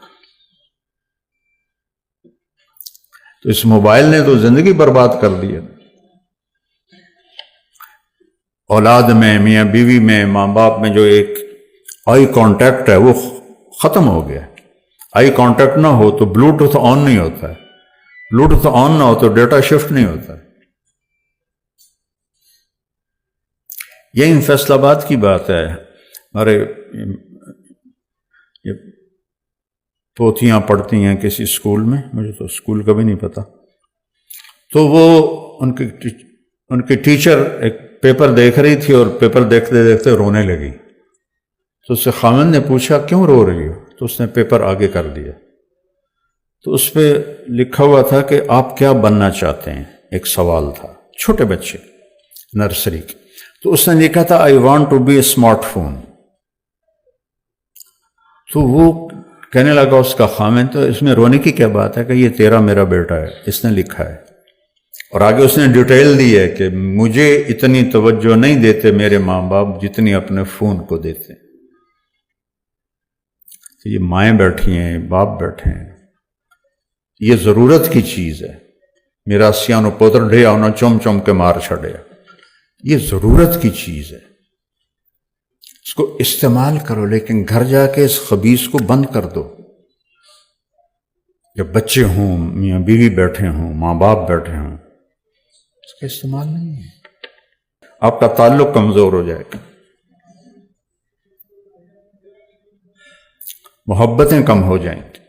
تو اس موبائل نے تو زندگی برباد کر دی ہے. اولاد میں، میاں بیوی میں، ماں باپ میں جو ایک آئی کانٹیکٹ ہے وہ ختم ہو گیا. آئی کانٹیکٹ نہ ہو تو بلوٹوتھ آن نہیں ہوتا ہے، بلوٹوتھ آن نہ ہو تو ڈیٹا شفٹ نہیں ہوتا ہے. یہی فیصل آباد کی بات ہے. ہمارے پوتیاں پڑھتی ہیں کسی اسکول میں، مجھے تو اسکول کا بھی نہیں پتا، تو وہ ان کی ٹیچر ایک پیپر دیکھ رہی تھی اور پیپر دیکھتے دیکھتے رونے لگی. تو اس سے خامند نے پوچھا کیوں رو رہی ہو؟ تو اس نے پیپر آگے کر دیا. تو اس پہ لکھا ہوا تھا کہ آپ کیا بننا چاہتے ہیں، ایک سوال تھا، چھوٹے بچے نرسری کے. تو اس نے لکھا تھا I want to be a smartphone. تو وہ کہنے لگا اس کا خامند، تو اس میں رونے کی کیا بات ہے، کہ یہ تیرا میرا بیٹا ہے، اس نے لکھا ہے. اور آگے اس نے ڈیٹیل دی ہے کہ مجھے اتنی توجہ نہیں دیتے میرے ماں باپ جتنی اپنے فون کو دیتے. یہ مائیں بیٹھی ہیں، باپ بیٹھے ہیں، یہ ضرورت کی چیز ہے. میرا سیانو پوتر ڈھیا ہونا چوم چوم کے مار چھڑیا، یہ ضرورت کی چیز ہے. اس اس کو استعمال کرو، لیکن گھر جا کے اس خبیث کو بند کر دو۔ جب بچے ہوں، میاں بیوی بیٹھے ہوں، ماں باپ بیٹھے ہوں، اس کا استعمال نہیں ہے، آپ کا تعلق کمزور ہو جائے گا، محبتیں کم ہو جائیں گی۔